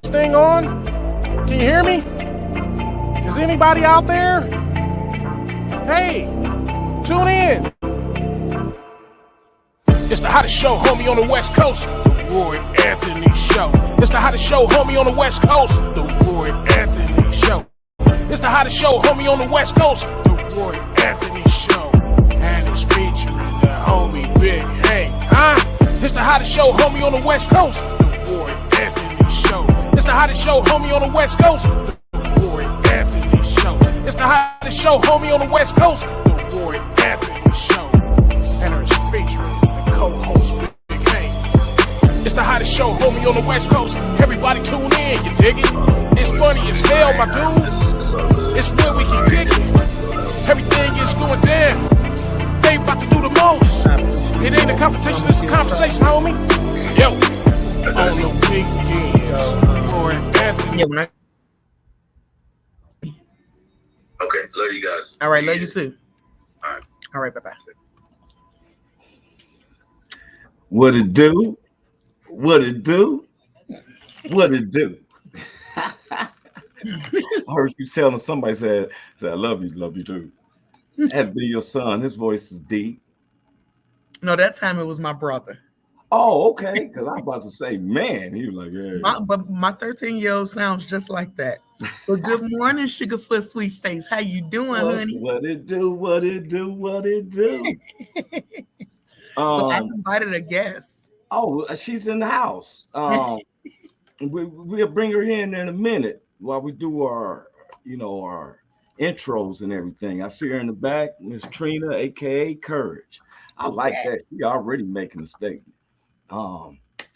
thing on? Can you hear me? Is anybody out there? Hey, tune in. It's the hottest show, homie, on the West Coast. The Roy Anthony Show. It's the hottest show, homie, on the West Coast. The Roy Anthony Show. It's the hottest show, homie, on the West Coast. The Roy Anthony Show. And it's featuring the homie Big Hank. It's the hottest show, homie, on the West Coast. The Roy Anthony Show. It's the hottest show, homie, on the West Coast. The Roy Anthony Show. It's the hottest show, homie, on the West Coast. The Roy Anthony Show. And it's featuring the co-host Big Hank. It's the hottest show, homie, on the West Coast. Everybody tune in, you dig it? It's funny as hell, my dude. It's where we can kick it. Everything is going down. They about to do the most. It ain't a confrontation, it's a conversation, homie. Yo, on the weekends, Roy Anthony. Okay, love you guys. All right, love you too. All right, bye-bye. What it do? What it do? What it do? I heard you telling somebody said I love you too. That'd be your son. His voice is deep. No, that time it was my brother. Oh, okay. Because I'm about to say, man, he was like, yeah. But my 13-year-old sounds just like that. But good morning, Sugarfoot Sweet Face. How you doing, honey? What it do? What it do? What it do? So I invited a guest. Oh, she's in the house. We'll bring her in a minute while we do our intros and everything. I see her in the back, Miss Trina, aka Courage. I like that. She already making a statement.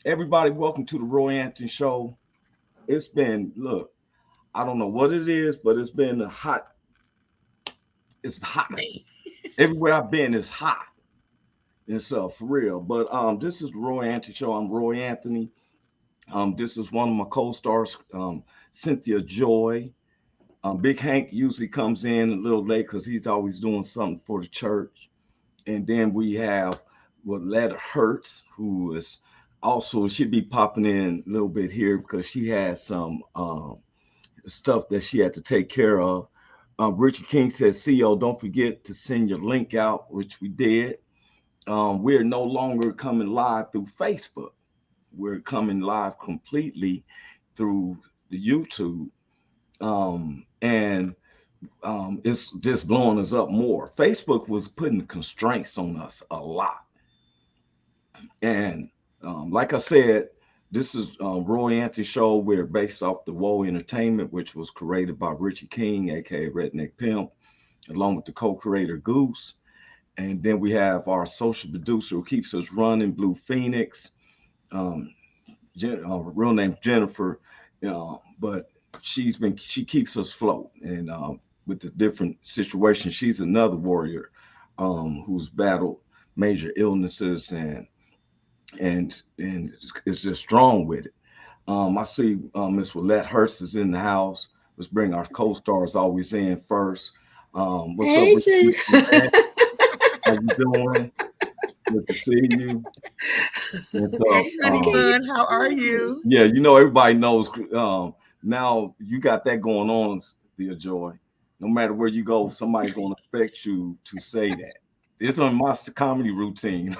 Everybody, welcome to the Roy Anthony Show. It's been, look, I don't know what it is, but it's been it's hot. Everywhere I've been is hot. And so for real. But this is the Roy Anthony Show. I'm Roy Anthony. This is one of my co-stars, Cynthia Joi. Big Hank usually comes in a little late because he's always doing something for the church. And then we have Willette Hurst, who is also, she'd be popping in a little bit here because she has some stuff that she had to take care of. Richard King says, CEO, don't forget to send your link out, which we did. We're no longer coming live through Facebook. We're coming live completely through the YouTube. It's just blowing us up more. Facebook was putting constraints on us a lot. And like I said, this is Roy Anthony Show. We're based off the Woe Entertainment, which was created by Richard King, aka Redneck Pimp, along with the co-creator Goose. And then we have our social producer who keeps us running, Blue Phoenix. Real name Jennifer, but she keeps us afloat. And with the different situations, she's another warrior who's battled major illnesses and is just strong with it. I see Miss Willette Hurst is in the house. Let's bring our co-stars always in first. What's up? How you doing? Good to see you. And so, hey, honey bun, how are you? Yeah, everybody knows now you got that going on, Cynthia Joi. No matter where you go, somebody's going to expect you to say that. It's on my comedy routine.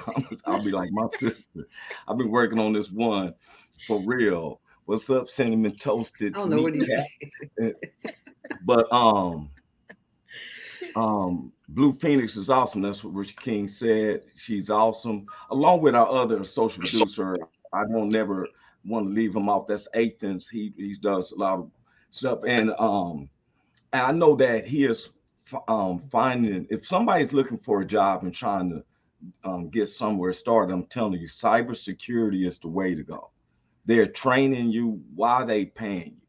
I'll be like my sister. I've been working on this one for real. What's up, cinnamon toasted? I don't know what he's saying. But Blue Phoenix is awesome. That's what Richard King said. She's awesome. Along with our other social producer, I don't never want to leave him off. That's Athens. He does a lot of stuff. And I know that he is finding, if somebody's looking for a job and trying to get somewhere started, I'm telling you, cybersecurity is the way to go. They're training you while they paying you,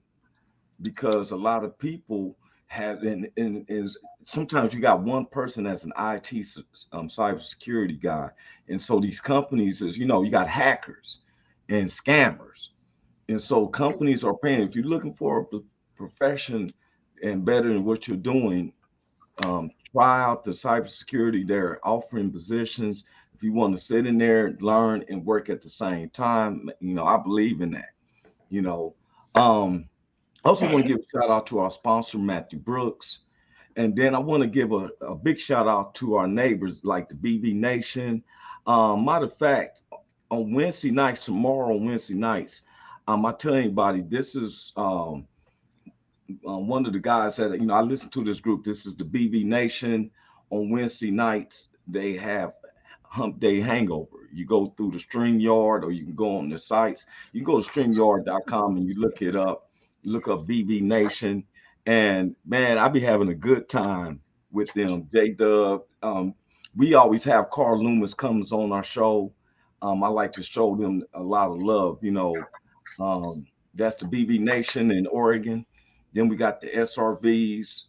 because a lot of people have, is sometimes you got one person as an IT cybersecurity guy, and so these companies is, you got hackers and scammers, and so companies are paying. If you're looking for a profession and better than what you're doing, try out the cybersecurity. They're offering positions. If you want to sit in there, learn and work at the same time, I believe in that. I also want to give a shout out to our sponsor, Matthew Brooks. And then I want to give a big shout out to our neighbors like the BB Nation. Matter of fact, on Wednesday nights, tomorrow on Wednesday nights, I tell anybody this is one of the guys that, I listen to this group. This is the BB Nation. On Wednesday nights, they have Hump Day Hangover. You go through the StreamYard, or you can go on the sites. You can go to StreamYard.com and you look it up. Look up BB Nation. And man, I be having a good time with them. J-Dub. We always have Carl Loomis comes on our show. I like to show them a lot of love. That's the BB Nation in Oregon. Then we got the SRVs.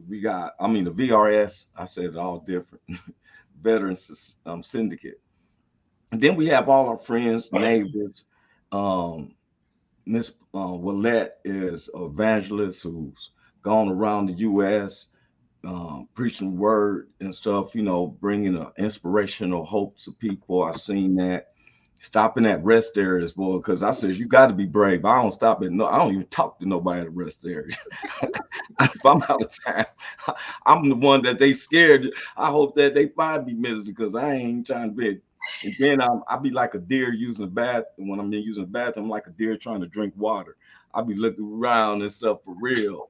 We got, the VRS. I said it all different. Veterans Syndicate. And then we have all our friends, neighbors. Miss Willette is an evangelist who's gone around the U.S. Preaching word and stuff, bringing an inspirational hope to people. I've seen that. Stopping at rest areas, boy, because I said, you got to be brave. I don't stop at I don't even talk to nobody at the rest area. If I'm out of time, I'm the one that they scared. I hope that they find me missing, because I ain't trying to be. And then I'll be like a deer using a bath. When I'm using a bath, I'm like a deer trying to drink water. I'll be looking around and stuff for real,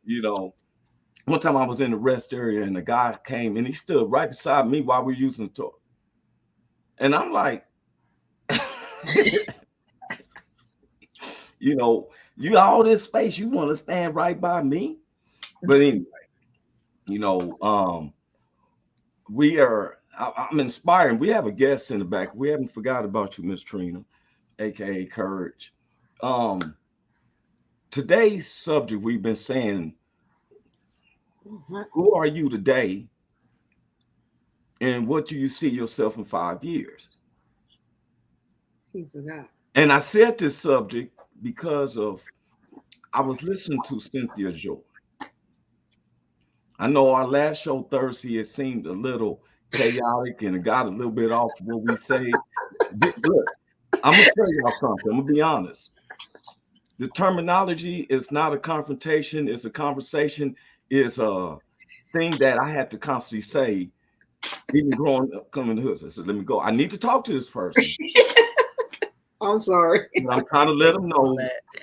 One time I was in the rest area and the guy came and he stood right beside me while we were using the toilet. And I'm like, you all this space, you want to stand right by me? But anyway, I'm inspiring. We have a guest in the back. We haven't forgot about you, Miss Trina, aka Courage. Today's subject, we've been saying, who are you today? And what do you see yourself in 5 years? He forgot. And I said this subject because I was listening to Cynthia Joi. I know our last show Thursday, it seemed a little chaotic and it got a little bit off what we say. Look, I'm going to tell y'all something. I'm going to be honest. The terminology is not a confrontation. It's a conversation. It's a thing that I had to constantly say, even growing up, coming to the hood. I said, let me go. I need to talk to this person. I'm sorry. But I'm trying to let them know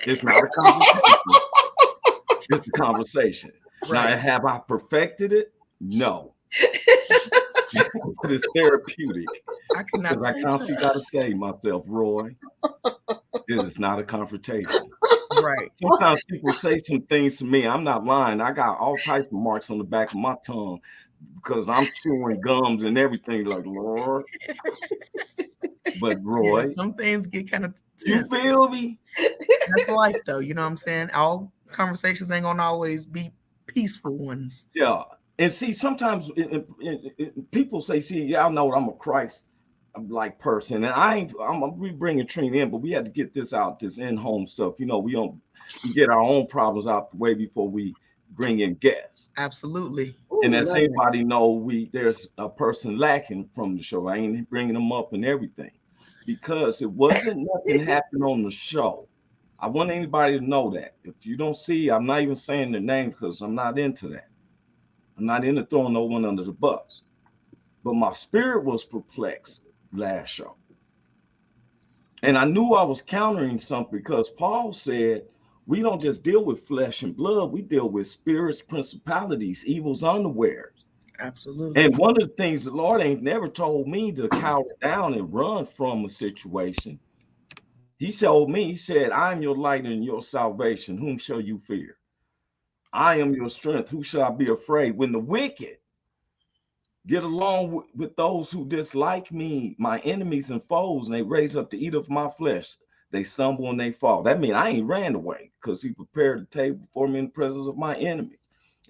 it's not a conversation. It's a conversation. Right. Now, have I perfected it? No. It's therapeutic. Because I constantly got to say myself, Roy, it is not a confrontation. Right. Sometimes people say some things to me. I'm not lying. I got all types of marks on the back of my tongue because I'm chewing gums and everything, like, Lord. But Roy, some things get kind of tense. You feel me? That's life, though. You know what I'm saying? All conversations ain't gonna always be peaceful ones. Yeah. And see, sometimes people say, see, y'all know I'm a Christ-like person. And I'm bringing Trina in, but we had to get this out, this in-home stuff. We get our own problems out the way before we bring in guests. Absolutely. And as anybody know, there's a person lacking from the show. I ain't bringing them up and everything because it wasn't nothing happened on the show. I want anybody to know that. If you don't see, I'm not even saying their name because I'm not into that. I'm not into throwing no one under the bus. But my spirit was perplexed last show. And I knew I was countering something because Paul said, we don't just deal with flesh and blood. We deal with spirits, principalities, evils unawares. Absolutely. And one of the things the Lord ain't never told me to cower down and run from a situation. He told me, he said, I am your light and your salvation. Whom shall you fear? I am your strength. Who shall I be afraid? When the wicked get along with those who dislike me, my enemies and foes, and they raise up to eat of my flesh, they stumble and they fall. That means I ain't ran away because he prepared a table for me in the presence of my enemies.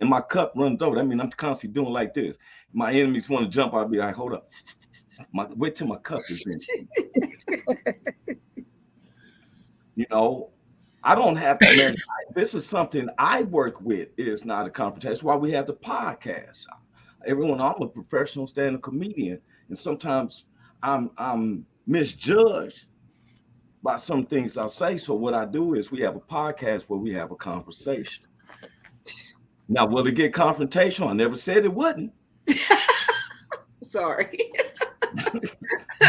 And my cup runs over. That means I'm constantly doing like this. My enemies want to jump. I'll be like, hold up. Wait till my cup is empty. I don't have to, man. This is something I work with. It's not a confrontation. That's why we have the podcast. I'm a professional stand-up comedian, and sometimes I'm misjudged by some things I say. So what I do is we have a podcast where we have a conversation. Now, will it get confrontational? I never said it wouldn't. Sorry.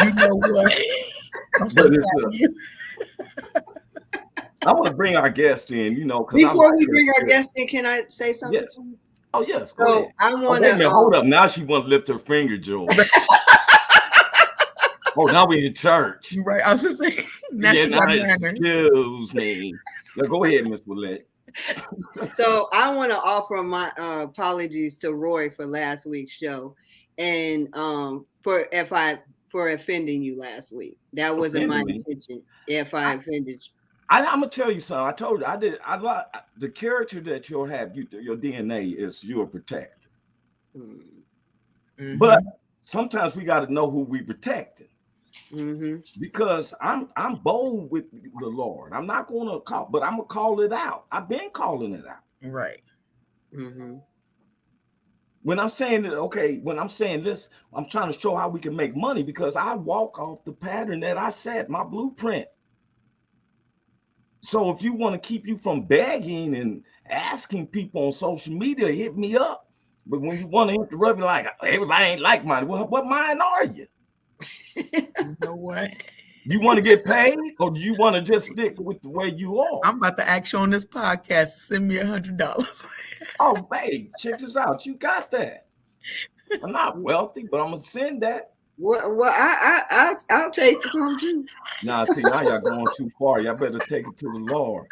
You know what? I'm so But proud of you. I want to bring our guest in, you know. Before we bring our guest in, can I say something, Yes. please? Oh, yes. Go So ahead. I Oh, want wait a minute. Hold to. up. Now she want to lift her finger, Joel. Oh, now we in church. You right. I was just saying. Now Yeah, she now got manners. excuse me. Now, go ahead, Miss Willette. So I want to offer my apologies to Roy for last week's show, and for offending you last week. That wasn't my intention. If I offended you, I'm gonna tell you something. I told you I like the character that you'll have. Your DNA is you're a protector. Mhm. But sometimes we got to know who we protecting. mm-hmm. Because I'm bold with the Lord. I'm not going to call, but I'm gonna call it out. I've been calling it out. Right. Mm-hmm. When I'm saying that, okay, when I'm saying this, I'm trying to show how we can make money because I walk off the pattern that I set, my blueprint. So if you want to keep you from begging and asking people on social media, hit me up. But when you want to interrupt, you're like, everybody ain't like mine. Well, what mine are you? You know what? You want to get paid, or do you want to just stick with the way you are? I'm about to ask you on this podcast to send me $100. Oh, babe, check this out. You got that. I'm not wealthy, but I'm gonna send that. Well, I'll take some too. Nah, see, now y'all going too far. Y'all better take it to the Lord.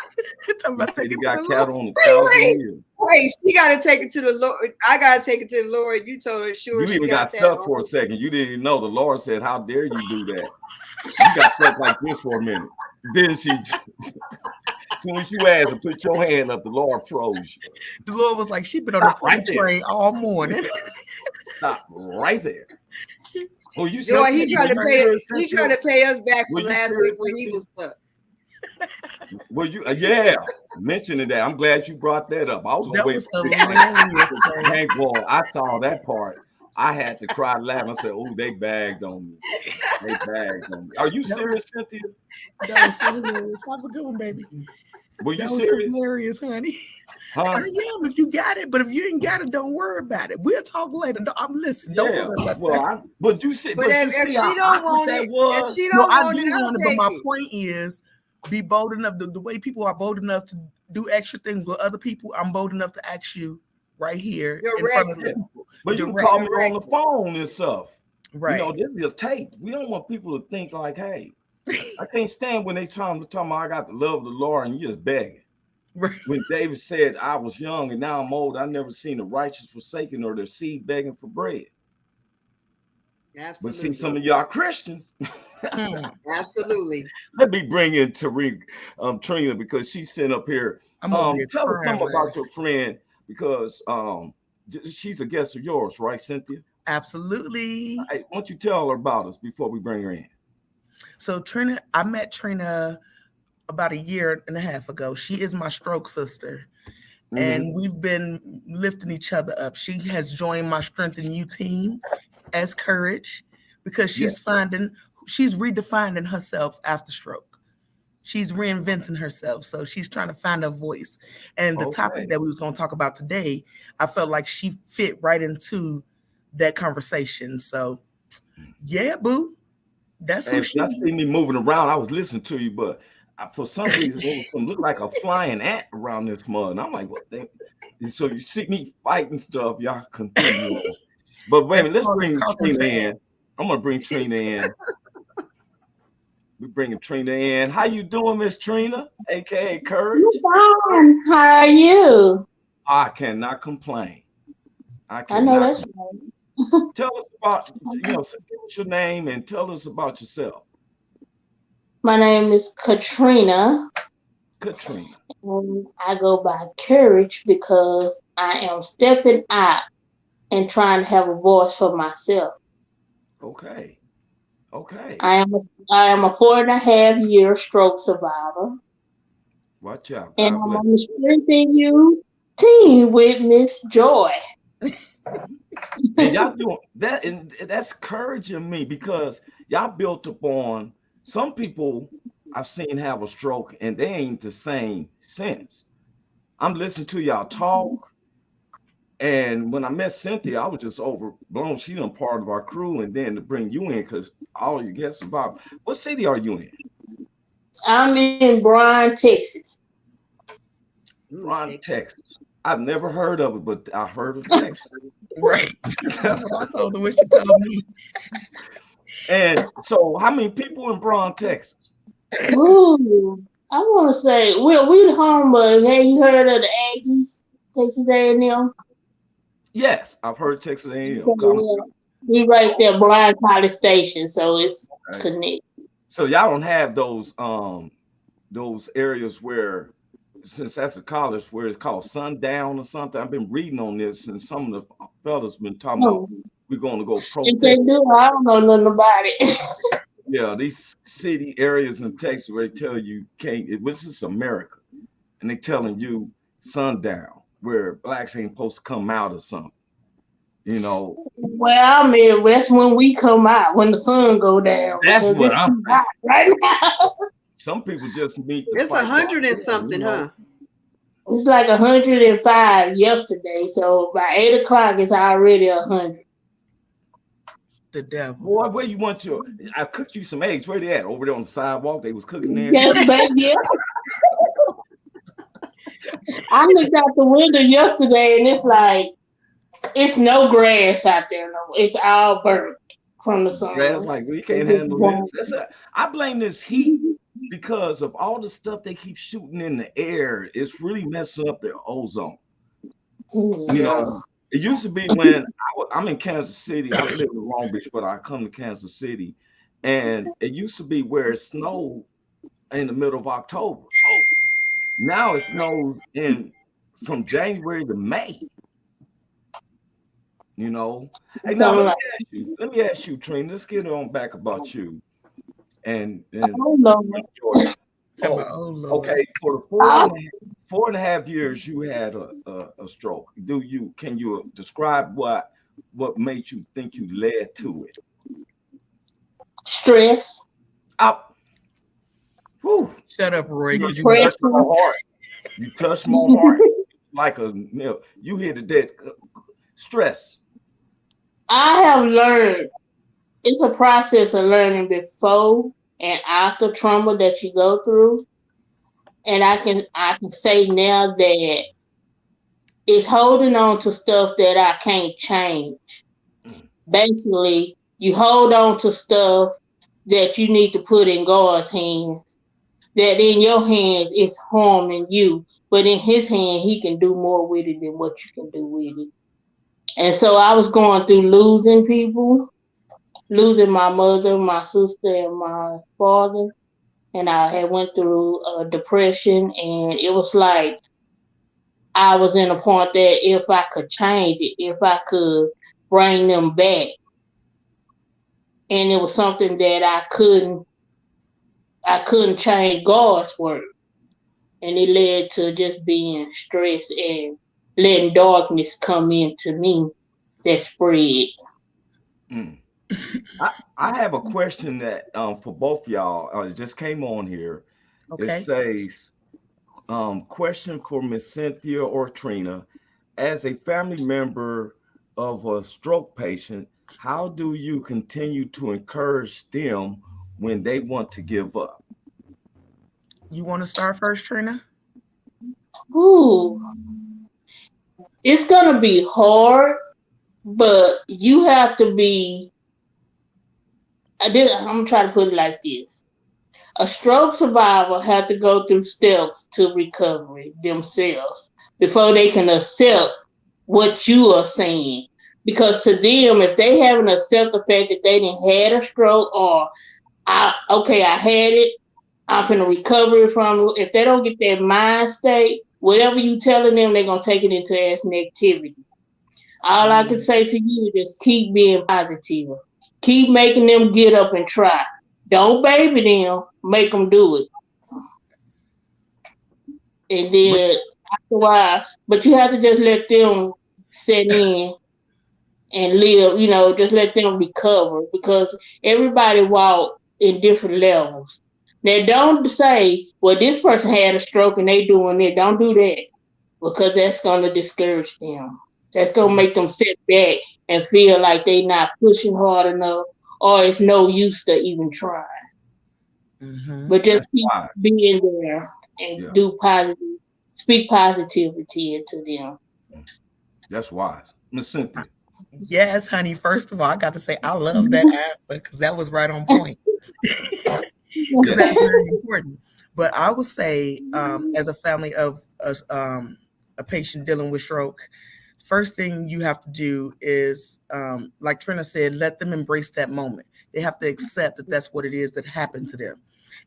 Talking about You taking got to the cattle Lord. on 1,000 years. Wait, she got to take it to the Lord. I got to take it to the Lord. You told her, sure. You she even got that stuck for a on. second. You didn't even know. The Lord said, "How dare you do that?" You got stuck like this for a minute. Then she, as soon as you asked and put your hand up, the Lord froze you. The Lord was like, she been on the Right there. train all morning. Stop right there. Oh, you Joy, he said- tried to were pay. you He serious, tried to pay us back Were for you last serious, week when he Cynthia? was stuck. Well, you yeah, mentioning that. I'm glad you brought that up. I was gonna That wait was for hilarious. Hank Wall. I saw that part. I had to cry laughing. I said, "Oh, they bagged on me. They bagged on me." Are you serious, Cynthia? That was so hilarious. Have a good one, baby. Were you That was serious? hilarious, honey. Huh? I am if you got it, but if you ain't got it, don't worry about it. We'll talk later. I'm listening. Don't Yeah. worry about Well, that. but you see, But if see she how don't awkward want that it, was? if she No, don't I want do it, I'll want it, but take my it. point is be bold enough. The way people are bold enough to do extra things with other people, I'm bold enough to ask you right here in front of the Directly. people. But you can Direct- call me on the phone and stuff. Right. You know, this is tape. We don't want people to think like, hey, I can't stand when they tell me I got the love of the Lord and you just begging. Right. When David said, I was young and now I'm old, I never seen the righteous forsaken or their seed begging for bread. Absolutely. But see, some of y'all Christians. Absolutely. Let me bring in Trina, because she sent up here. I'm over here Tell us crying, something about man. your friend, because she's a guest of yours, right, Cynthia? Absolutely. Why don't you tell her about us before we bring her in? So Trina, I met Trina about a year and a half ago. She is my stroke sister. And we've been lifting each other up. She has joined my Strengthen You team as Courage because she's redefining herself after stroke. She's reinventing herself. So she's trying to find her voice. And the topic that we was going to talk about today, I felt like she fit right into that conversation. So yeah, boo. That's who she I is. see me moving around. I was listening to you, but for some reason, there was some look like a flying ant around this mud. And I'm like, what? So you see me fighting stuff, y'all continue. But wait a minute, let's bring Trina in. I'm gonna bring Trina in. We're bringing Trina in. How you doing, Miss Trina, aka Courage? Fine. How are you? I cannot complain. I know that's right. Tell us about, give us your name and tell us about yourself. My name is Katrina. Katrina. And I go by Courage because I am stepping out and trying to have a voice for myself. Okay. I am a 4.5-year stroke survivor. Watch out. And I'm on the Strengthen You team with Miss Joy. And y'all doing that, and that's encouraging me because y'all built upon some people. I've seen have a stroke, and they ain't the same since. I'm listening to y'all talk, and when I met Cynthia, I was just overblown. She done part of our crew, and then to bring you in, because all you guests about. What city are you in? I'm in Bryan, Texas. Bryan, Texas. I've never heard of it, but I heard of Texas. Right. That's what I told her when she told me. And so, how many people in Bryan, Texas? Ooh, I want to say, well, we the home of. Have you heard of the Aggies, Texas A&M? Yes, I've heard Texas A&M. We right there, Bryan College Station, so it's connected. So y'all don't have those areas where, since that's a college, where it's called sundown or something. I've been reading on this, and some of the fellas been talking about we're going to go protest. If they do, I don't know nothing about it. Yeah, these city areas in Texas where they tell you can't. This is America, and they telling you sundown, where blacks ain't supposed to come out or something. You know. Well, I mean, that's when we come out, when the sun go down. That's what I'm hot right now. Some people just meet. It's 100 and something, huh? It's like 105 yesterday, so by 8 o'clock it's already 100. The devil. Boy, where you want your? I cooked you some eggs. Where they at? Over there on the sidewalk. They was cooking there. Yes, baby. I looked out the window yesterday, and it's like it's no grass out there. No, it's all burnt from the sun. Grass, like we can't handle this. I blame this heat because of all the stuff they keep shooting in the air. It's really messing up their ozone. You know, it used to be when I'm in Kansas City. I live in Long Beach, but I come to Kansas City, and it used to be where it snowed in the middle of October. Now it snows from January to May. You know. Hey, now let me ask you, Trina. Let's get on back about you. And okay, for the 4.5 years you had a stroke. Can you describe what made you think you led to it? Stress. Shut up, Roy. You touched my heart. You touched my heart like you hit the dead. Stress. I have learned. It's a process of learning before and after trauma that you go through. And I can say now that it's holding on to stuff that I can't change. Basically, you hold on to stuff that you need to put in God's hands. That in your hands is harming you, but in his hand, he can do more with it than what you can do with it. And so I was going through losing people. Losing my mother, my sister, and my father, and I had went through depression, and it was like I was in a point that if I could change it, if I could bring them back, and it was something that I couldn't change God's word, and it led to just being stressed and letting darkness come into me that spread. I have a question that for both y'all. It just came on here. Okay. It says, question for Miss Cynthia or Trina. As a family member of a stroke patient, how do you continue to encourage them when they want to give up? You want to start first, Trina? Ooh. It's going to be hard, but you have to be... I'm going to try to put it like this. A stroke survivor has to go through steps to recovery themselves before they can accept what you are saying. Because to them, if they haven't accepted the fact that they didn't had a stroke or, I had it, I'm going to recover from it. If they don't get that mind state, whatever you telling them, they're going to take it into as negativity. All I can say to you is just keep being positive. Keep making them get up and try. Don't baby them. Make them do it. And then after a while, but you have to just let them set in and live, just let them recover because everybody walk in different levels. Now, don't say, well, this person had a stroke and they doing it. Don't do that because that's going to discourage them. That's going to make them sit back and feel like they're not pushing hard enough or it's no use to even try. But just keep being there and do positive, speak positivity into them. That's wise. Miss Cynthia. Yes, honey. First of all, I got to say I love that answer because that was right on point. Because that's very important. But I would say, as a family of a patient dealing with stroke, first thing you have to do is, like Trina said, let them embrace that moment. They have to accept that that's what it is that happened to them,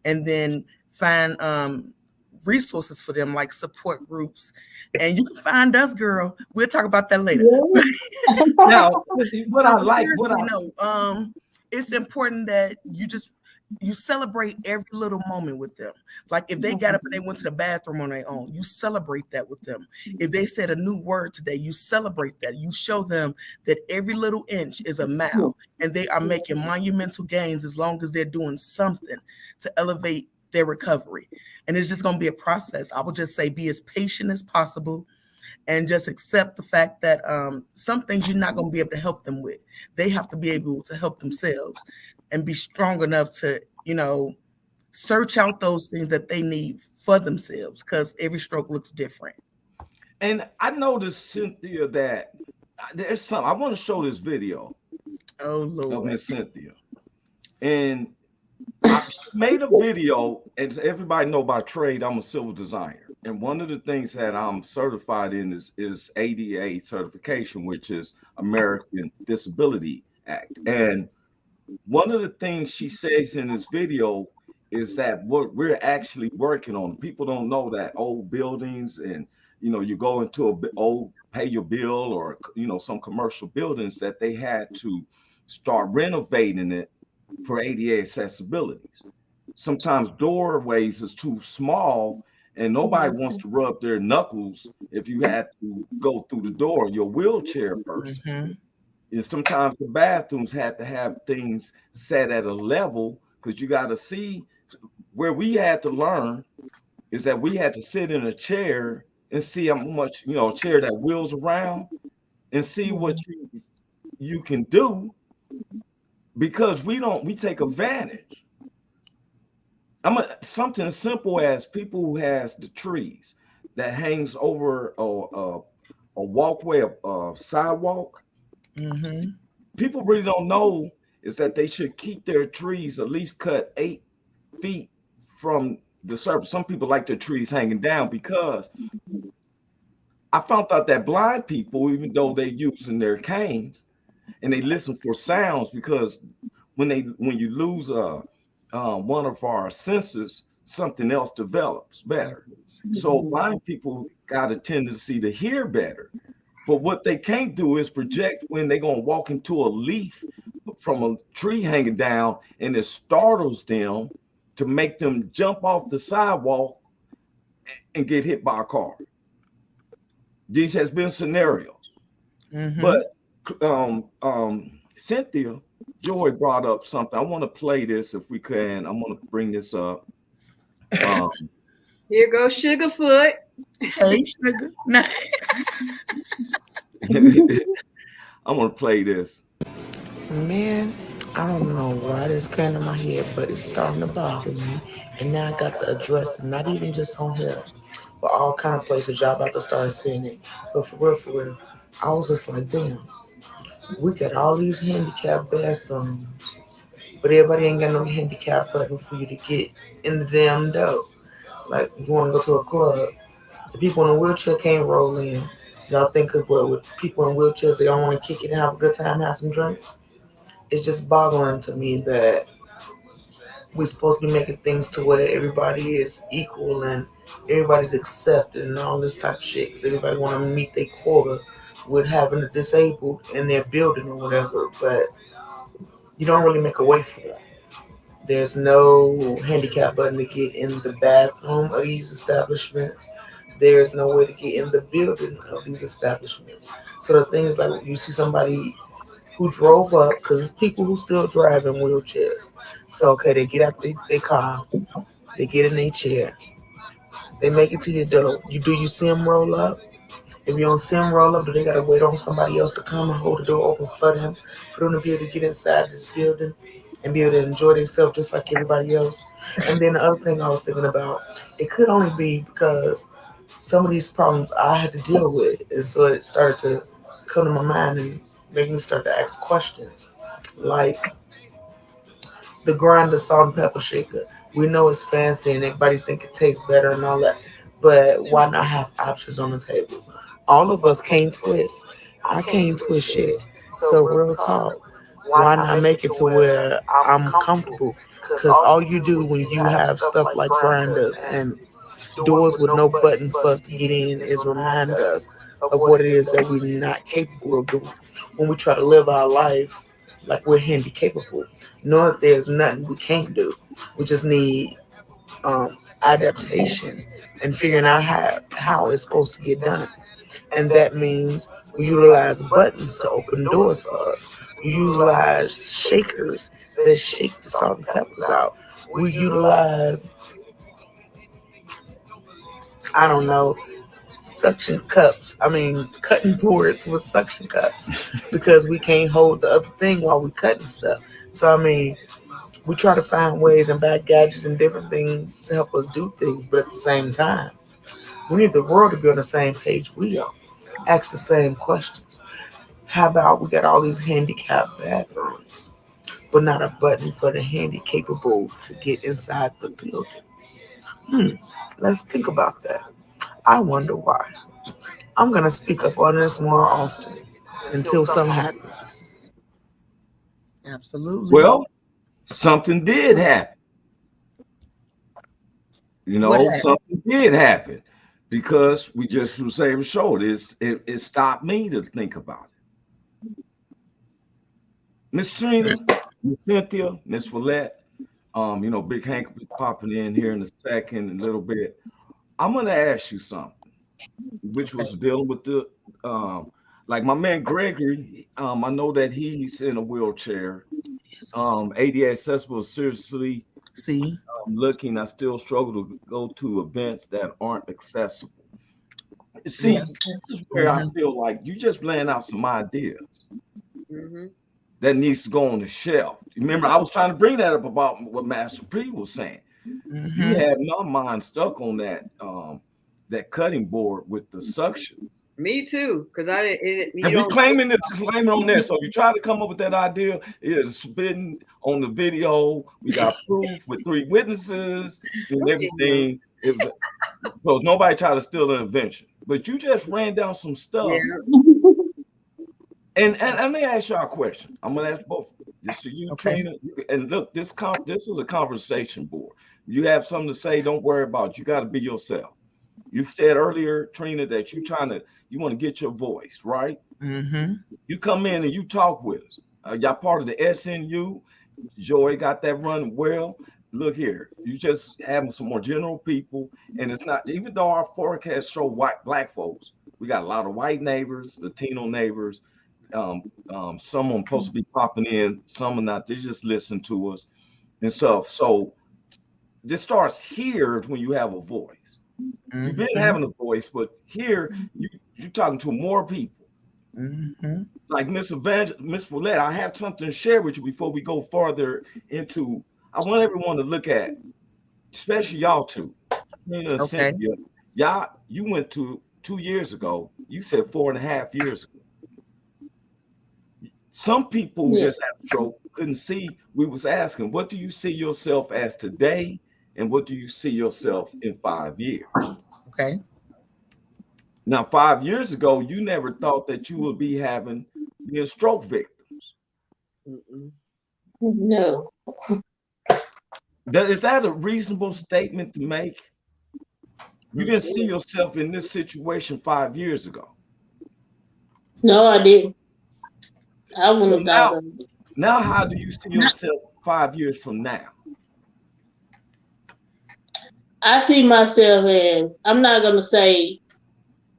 and then find resources for them, like support groups. And you can find us, girl. We'll talk about that later. Now, what I like, it's important that you celebrate every little moment with them. Like if they got up and they went to the bathroom on their own, you celebrate that with them. If they said a new word today, you celebrate that. You show them that every little inch is a mile and they are making monumental gains as long as they're doing something to elevate their recovery. And it's just going to be a process. I would just say be as patient as possible and just accept the fact that some things you're not going to be able to help them with. They have to be able to help themselves and be strong enough to, search out those things that they need for themselves, because every stroke looks different. And I noticed, Cynthia, that there's something. I want to show this video. Oh, Lord. Of Miss Cynthia. And I made a video, and everybody know by trade, I'm a civil designer. And one of the things that I'm certified in is ADA certification, which is American Disability Act. And one of the things she says in this video is that what we're actually working on, people don't know that old buildings and, you go into a old pay your bill or, some commercial buildings that they had to start renovating it for ADA accessibilities. Sometimes doorways is too small and nobody wants to rub their knuckles if you had to go through the door, your wheelchair person. Mm-hmm. And sometimes the bathrooms had to have things set at a level, because you got to see where we had to learn is that we had to sit in a chair and see how much, a chair that wheels around and see what you can do, because we take advantage. Something as simple as people who has the trees that hangs over a walkway, a sidewalk. Mm-hmm. People really don't know is that they should keep their trees at least cut 8 feet from the surface. Some people like their trees hanging down, because I found out that blind people, even though they're using their canes and they listen for sounds, because when you lose one of our senses, something else develops better. So blind people got a tendency to hear better. But what they can't do is project when they're going to walk into a leaf from a tree hanging down, and it startles them to make them jump off the sidewalk and get hit by a car. These has been scenarios. Mm-hmm. But Cynthia Joi brought up something. I want to play this if we can. I'm going to bring this up. Here goes Sugarfoot. Hey, Sugar. I'm going to play this. Man, I don't know why this came in my head, but it's starting to bother me. And now I got the address, not even just on here, but all kind of places y'all about to start seeing it. But for real, I was just like, damn, we got all these handicapped bathrooms, but everybody ain't got no handicap button for you to get in the damn door. Like, you want to go to a club, the people in a wheelchair can't roll in. Y'all think of what, with people in wheelchairs, they don't want to kick it and have a good time, have some drinks? It's just boggling to me that we're supposed to be making things to where everybody is equal and everybody's accepted and all this type of shit, because everybody want to meet their quota with having a disabled in their building or whatever, but you don't really make a way for them. There's no handicap button to get in the bathroom of these establishments. There's no way to get in the building of these establishments. So the thing is, like, you see somebody who drove up, because it's people who still drive in wheelchairs. So, okay, they get out their car, they get in their chair, they make it to your door. You see them roll up? If you don't see them roll up, do they gotta wait on somebody else to come and hold the door open for them to be able to get inside this building and be able to enjoy themselves just like everybody else? And then the other thing I was thinking about, it could only be because some of these problems I had to deal with, and so it started to come to my mind and make me start to ask questions, like the grinder salt and pepper shaker. We know it's fancy and everybody think it tastes better and all that, but why not have options on the table? All of us can't twist. I can't twist shit. So real talk, why not make it to where I'm comfortable? Because all you do when you have stuff like grinders and doors with no buttons for us to get in is remind us of what it is that we're not capable of doing when we try to live our life like we're handy capable. Know that there's nothing we can't do. We just need adaptation and figuring out how it's supposed to get done. And that means we utilize buttons to open doors for us. We utilize shakers that shake the salt and peppers out. We utilize, I don't know, suction cups. I mean, cutting boards with suction cups because we can't hold the other thing while we cutting stuff. So, I mean, we try to find ways and buy gadgets and different things to help us do things, but at the same time, we need the world to be on the same page we are. Ask the same questions. How about we got all these handicapped bathrooms, but not a button for the handy capable to get inside the building? Let's think about that. I wonder why. I'm gonna speak up on this more often until something happens. Absolutely. Well, something did happen. You What know, happened? something did happen because we just was able to show it. It stopped me to think about it. Miss Trina, Miss Cynthia, Miss Willette, Big Hank will be popping in here in a second, a little bit. I'm gonna ask you something, which was dealing with the like my man Gregory. I know that he's in a wheelchair. ADA accessible, seriously See, looking. I still struggle to go to events that aren't accessible. See, yes. this is where I feel like you just laying out some ideas Mm-hmm. that needs to go on the shelf. Remember, I was trying to bring that up about what Master P was saying. You Mhm. had my mind stuck on that cutting board with the suction. Me too, because I didn't. You And we don't. claiming on there. So if you try to come up with that idea, it is spitting on the video. We got proof with 3 witnesses and everything. So nobody try to steal an invention. But you just ran down some stuff. Yeah. And let me ask y'all a question. I'm gonna ask both. This to you, Okay. Trina. And look, this is a conversation board. You have something to say, don't worry about it. You got to be yourself. You said earlier, Trina, that you want to get your voice, right? Mm-hmm. You come in and you talk with us. Y'all part of the SNU. Joy got that running well. Look here, you just having some more general people, and it's not, even though our forecast show black folks, we got a lot of white neighbors, Latino neighbors. Some of them supposed to be popping in, some are not. They just listen to us and stuff. So this starts here when you have a voice. You've been having a voice, but here you're talking to more people. Mm-hmm. Like Miss Willette, I have something to share with you before we go further into. I want everyone to look at, especially y'all two. Okay. Cynthia, you went to 2 years ago. You said 4.5 years ago. Some people who just had a stroke couldn't see. We was asking, what do you see yourself as today, and what do you see yourself in 5 years? Okay. Now, 5 years ago, you never thought that you would be being stroke victims. Mm-mm. No. Is that a reasonable statement to make? You didn't see yourself in this situation 5 years ago. No, I didn't. I wouldn't So have thought of it. now, how do you see yourself 5 years from now? I see myself as, I'm not gonna say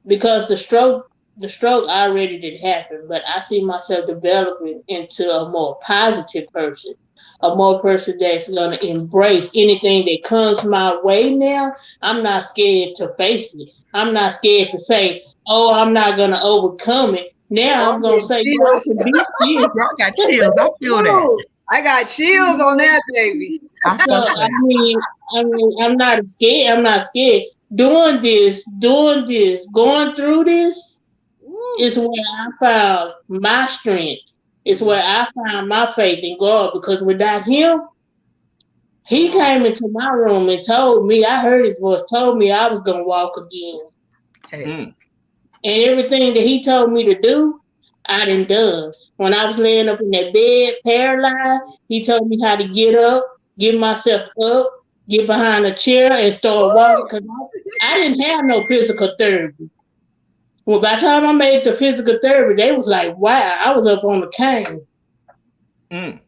because the stroke the stroke already did happen, but I see myself developing into a more positive person, a more person that's gonna embrace anything that comes my way now. I'm not scared to face it. I'm not scared to say, oh, I'm not gonna overcome it. Now Oh, I'm I'm gonna getting say, yeah, I chills. can beat this. Y'all got chills. I feel that. Ooh, I got chills on that, baby. I So felt that. I'm not scared. I'm not scared. Doing this, going through this Woo. is where I found my strength. It's where I found my faith in God. Because without Him, He came into my room and told me. I heard His voice. Told me I was gonna walk again. Hey. And everything that He told me to do, I done. When I was laying up in that bed, paralyzed, He told me how to get up, get myself up, get behind a chair, and start walking. Because I didn't have no physical therapy. Well, by the time I made it to physical therapy, they was like, wow, I was up on the cane. And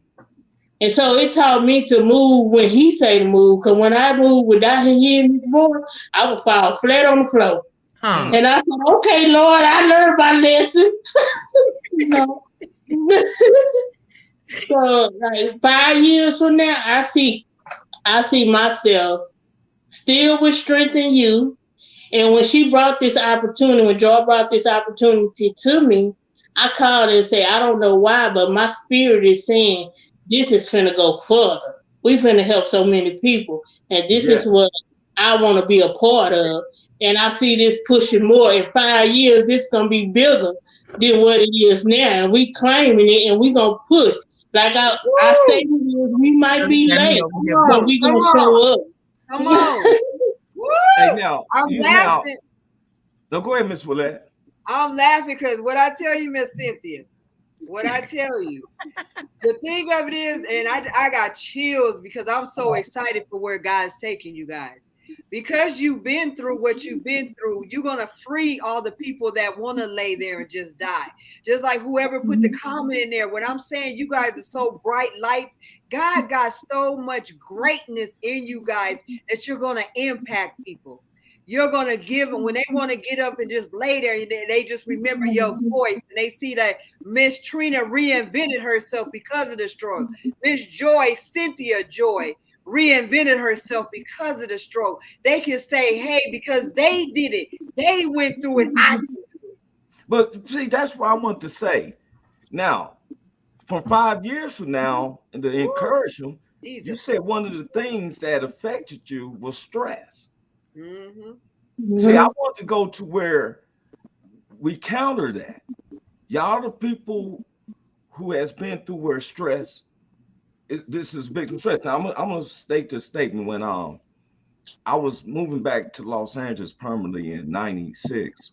so it taught me to move when He say to move. Because when I moved without Him hearing His voice, I would fall flat on the floor. And I said, okay, Lord, I learned my lesson. You know. So like 5 years from now, I see myself still with strength in You. And when she brought this opportunity, when Joy brought this opportunity to me, I called and said, I don't know why, but my spirit is saying this is finna go further. We finna help so many people. And this is what I want to be a part of. And I see this pushing more. In 5 years, this gonna be bigger than what it is now. And we claiming it and we gonna push. Like I statement is, we might be late, but we gonna show up. Come on. Hey, now, I'm laughing. No, go ahead, Miss Willette. I'm laughing because what I tell you, Miss Cynthia, what I tell you, the thing of it is, and I got chills because I'm so excited for where God's taking you guys. Because you've been through what you've been through, you're going to free all the people that want to lay there and just die. Just like whoever put the comment in there. When I'm saying you guys are so bright lights, God got so much greatness in you guys that you're going to impact people. You're going to give them when they want to get up and just lay there, they just remember your voice and they see that Miss Trina reinvented herself because of the stroke. Miss Joy, Cynthia Joi, reinvented herself because of the stroke. They can say, hey, because they did it. They went through it. I did it. But see, that's what I want to say. Now, from 5 years from now, and to encourage them, you said one of the things that affected you was stress. See, I want to go to where we counter that. Y'all the people who has been through where stress, this is victim stress. Now, I'm going to state this statement. When I was moving back to Los Angeles permanently in 96,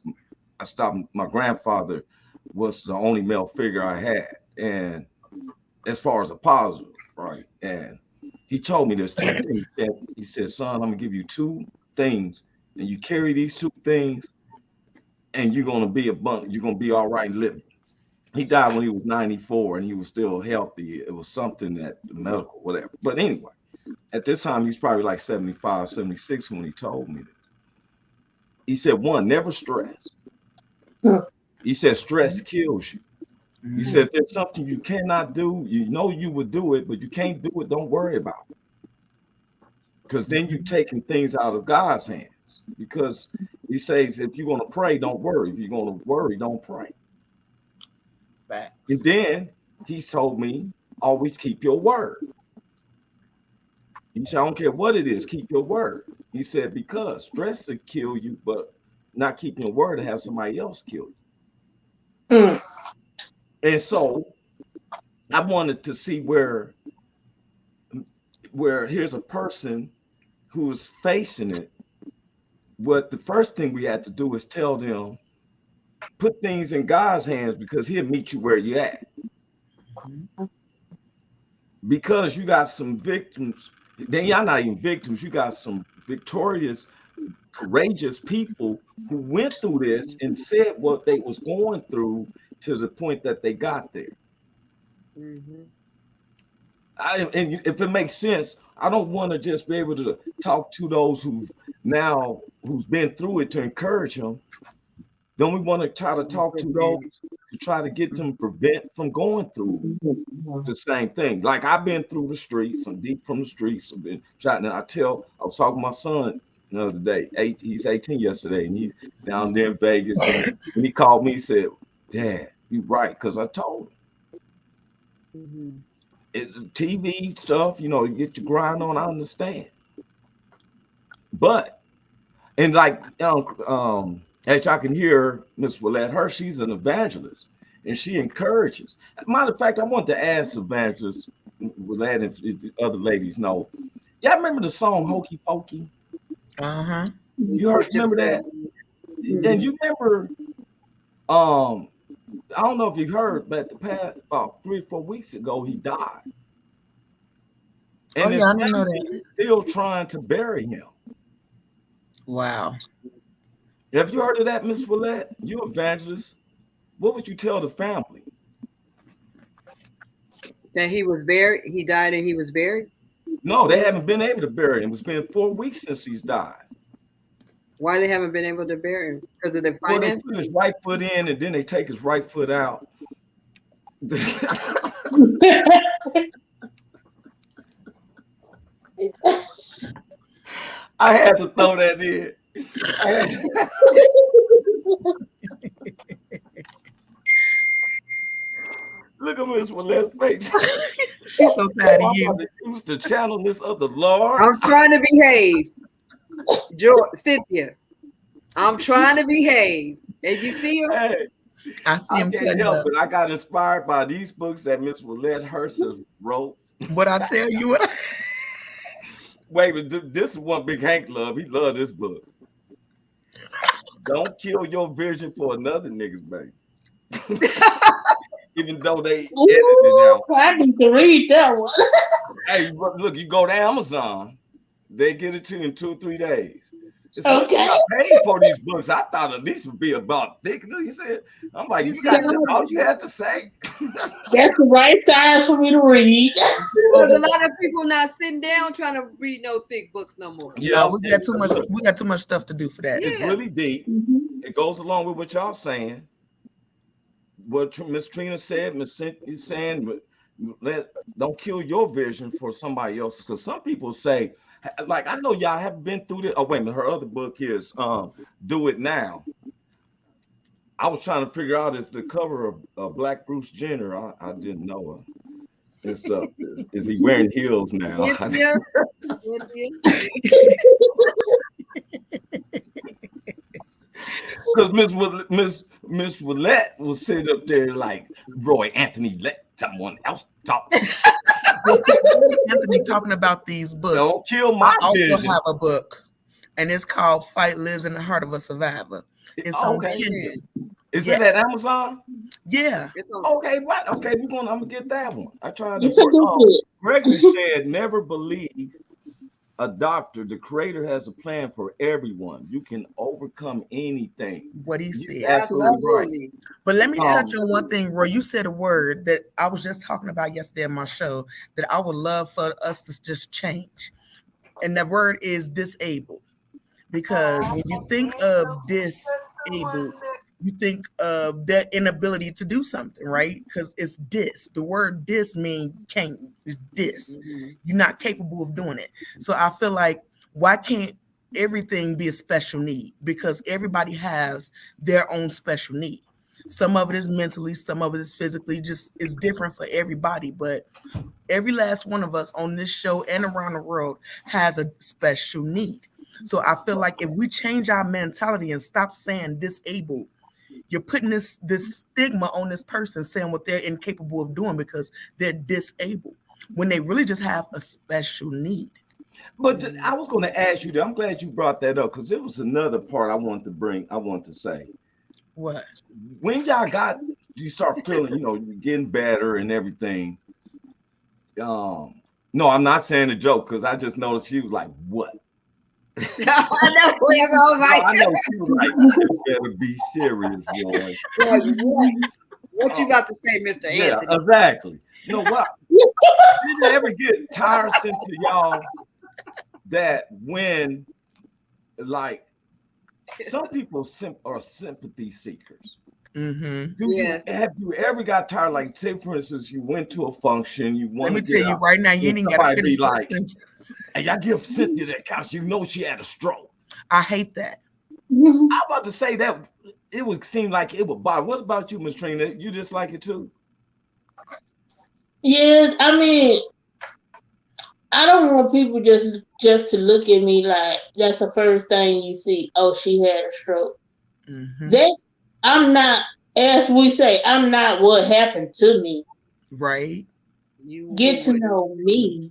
I stopped. My grandfather was the only male figure I had. And as far as a positive, right? And he told me this two things. He said, son, I'm going to give you two things, and you carry these two things, and you're going to be you're going to be all right living. He died when he was 94 and he was still healthy. It was something that medical, whatever. But anyway, at this time, he's probably like 75, 76 when he told me this. He said, one, never stress. He said, stress kills you. He said, if there's something you cannot do, you know you would do it, but you can't do it, don't worry about it. Because then you're taking things out of God's hands. Because he says, if you're going to pray, don't worry. If you're going to worry, don't pray. Facts. And then he told me, always keep your word. He said, I don't care what it is, keep your word. He said, because stress will kill you, but not keeping your word to have somebody else kill you. And so I wanted to see where here's a person who's facing it. What the first thing we had to do is tell them, put things in God's hands because he'll meet you where you're at. Because you got some victims, then y'all not even victims, you got some victorious, courageous people who went through this and said what they was going through to the point that they got there. And if it makes sense, I don't want to just be able to talk to those who's been through it to encourage them. Don't we want to try to talk to those to try to get them prevent from going through the same thing? Like I've been through the streets, I'm deep from the streets. I've been shot, and I was talking to my son the other day. He's 18 yesterday, and he's down there in Vegas. And he called me, said, "Dad, you're right," because I told him. It's TV stuff, you get your grind on. I understand, but and like as y'all can hear, Miss Willette Hurst, she's an evangelist, and she encourages. Matter of fact, I want to ask Evangelist Willette if other ladies know. Y'all remember the song "Hokey Pokey"? You remember that? And you remember? I don't know if you heard, but the past about 3 or 4 weeks ago, he died. And I didn't know that. Still trying to bury him. Wow. Have you heard of that, Miss Willette? You evangelist. What would you tell the family? That he was buried. He died and he was buried. No, they haven't been able to bury him. It's been 4 weeks since he's died. Why they haven't been able to bury him? Because of the finances? Well, they put his right foot in, and then they take his right foot out. I had to throw that in. Look at Miss Willette's face. She's so tired of you. Use the channelness of the Lord. I'm trying to behave. Cynthia, I'm trying to behave. Did you see him? Hey, I see him. Can't help it. I got inspired by these books that Miss Willette Hurst wrote. What I tell you? Wait, but this is one big Hank love. He loved this book. Don't kill your vision for another nigga's baby. Even though they edited it out. I need to read that one. Hey, look, you go to Amazon, they get it to you in 2 or 3 days. It's Okay. I paid for these books. I thought at least would be about thick. You said, I'm like, you got that's all you had to say. That's the right size for me to read. There's a lot of people not sitting down trying to read no thick books no more. Yeah, we got too much. We got too much stuff to do for that. It's really deep. It goes along with what y'all saying. What Miss Trina said, Miss Cynthia saying, don't kill your vision for somebody else. Because some people say, like, I know y'all haven't been through this. Oh, wait a minute. Her other book is Do It Now. I was trying to figure out, is the cover of Black Bruce Jenner. I didn't know her. Is he wearing heels now? Yeah. Because Miss Willette will sit up there like, Roy Anthony, let someone else talk. Anthony talking about these books. Don't kill my vision. I also have a book, and it's called "Fight Lives in the Heart of a Survivor." It's on Kindle. Is it at Amazon? Yeah. Okay, what? Okay, I'm gonna get that one. I tried It's a good book. Gregory said, never believe a doctor. The creator has a plan for everyone. You can overcome anything. What he said. Absolutely right. But let me touch on one thing, Roy. You said a word that I was just talking about yesterday on my show that I would love for us to just change. And that word is disabled. Because when you think of disabled, you think of that inability to do something, right? Because it's dis. The word dis means can't. It's dis. You're not capable of doing it. So I feel like, why can't everything be a special need? Because everybody has their own special need. Some of it is mentally, some of it is physically, just it's different for everybody. But every last one of us on this show and around the world has a special need. So I feel like if we change our mentality and stop saying disabled, you're putting this stigma on this person saying what they're incapable of doing because they're disabled when they really just have a special need. But I was going to ask you that. I'm glad you brought that up because it was another part I want to say. What? When you start feeling, you're getting better and everything. No, I'm not saying a joke because I just noticed she was like, what? I know she was like, you better be serious, boy. What you got to say, Mr. Anthony? Yeah, exactly. You know what? Did you ever get tiresome to y'all that when, like, some people are sympathy seekers. Mm-hmm. Have you ever got tired? Like, say, for instance, you went to a function, you want Let to me get tell you out, right now, you ain't even got to somebody finish be my like, sentence. "Hey, I give Cynthia that couch. You know she had a stroke." I hate that. I'm about to say that it would seem like it would bother. What about you, Miss Trina? You just like it too? Yes, I mean, I don't want people just to look at me like that's the first thing you see. Oh, she had a stroke. Mm-hmm. I'm not, as we say, I'm not what happened to me. Right. Get to know me.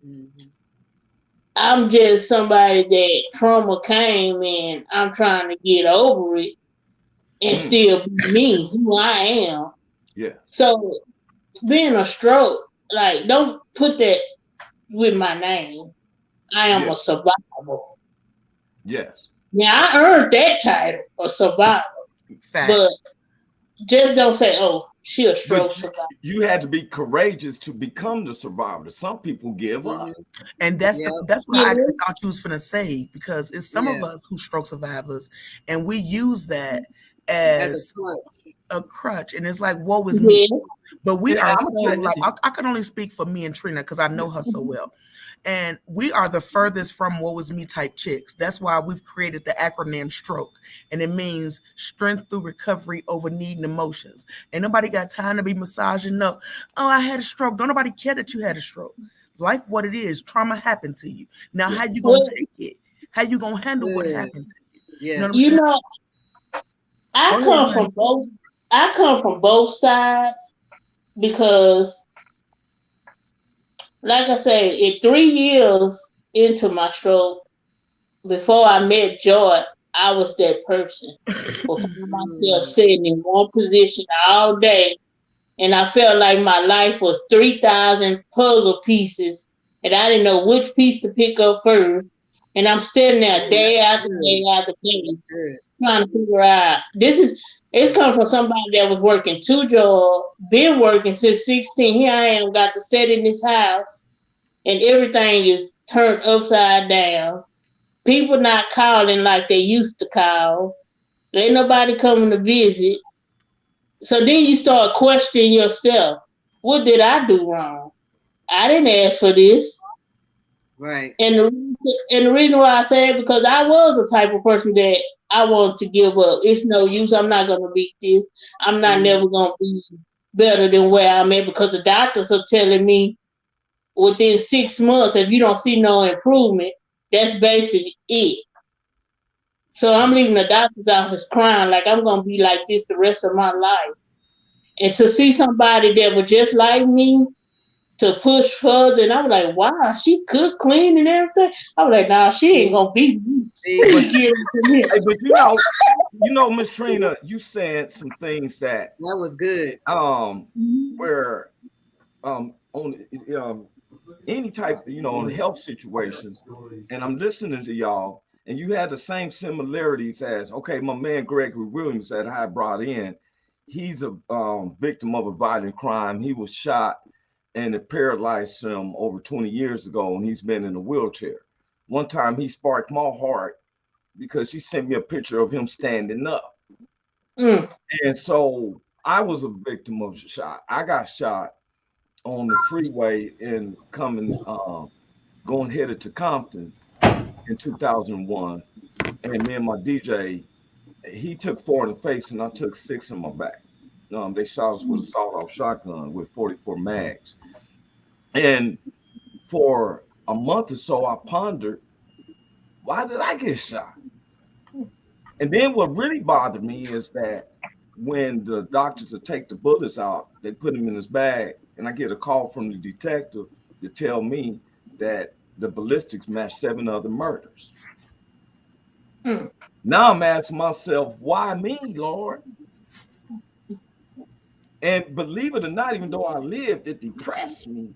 Mm-hmm. I'm just somebody that trauma came and I'm trying to get over it and still be me, who I am. Yeah. So being a stroke, like, don't put that with my name. I am a survivor. Yes. Now, I earned that title, a survivor. Facts. But just don't say, oh, she a stroke But survivor. you had to be courageous to become the survivor. Some people give up. And that's what I actually thought you was finna say, because it's some of us who stroke survivors, and we use that as a crutch, and it's like, woe is me. But we are so, like, I can only speak for me and Trina because I know her so well. And we are the furthest from woe is me type chicks. That's why we've created the acronym STROKE. And it means strength through recovery over need and emotions. Ain't nobody got time to be massaging up. Oh, I had a stroke. Don't nobody care that you had a stroke. Life, what it is, trauma happened to you. Now, how you gonna take it? How you gonna handle what happened to you? You know what I'm saying? I come from both sides, because, like I say, in 3 years into my stroke, before I met Joy, I was that person. Before myself sitting in one position all day, and I felt like my life was 3,000 puzzle pieces, and I didn't know which piece to pick up first. And I'm sitting there day after day after day, trying to figure out. It's come from somebody that was working 2 jobs, been working since 16. Here I am, got to sit in this house, and everything is turned upside down. People not calling like they used to call. Ain't nobody coming to visit. So then you start questioning yourself. What did I do wrong? I didn't ask for this. Right. And the reason why I say it, because I was the type of person that I wanted to give up. It's no use. I'm not going to beat this. I'm not never going to be better than where I'm at, because the doctors are telling me within 6 months, if you don't see no improvement, that's basically it. So I'm leaving the doctor's office crying like I'm going to be like this the rest of my life. And to see somebody that was just like me to push further, and I was like, wow, she cook, clean, and everything. I was like, nah, she ain't gonna beat me. But you know, Miss Trina, you said some things that was good. Where on any type, on health situations, and I'm listening to y'all, and you had the same similarities as, okay, my man Gregory Williams that I brought in. He's a victim of a violent crime. He was shot and it paralyzed him over 20 years ago, and he's been in a wheelchair. One time he sparked my heart because she sent me a picture of him standing up. And so I was a victim of a shot. I got shot on the freeway and going headed to Compton in 2001. And me and my DJ, he took 4 in the face and I took 6 in my back. They shot us with a sawed-off shotgun with 44 mags. And for a month or so, I pondered, why did I get shot? And then what really bothered me is that when the doctors would take the bullets out, they put them in his bag, and I get a call from the detective to tell me that the ballistics matched 7 other murders. Now I'm asking myself, why me, Lord? And believe it or not, even though I lived, it depressed me.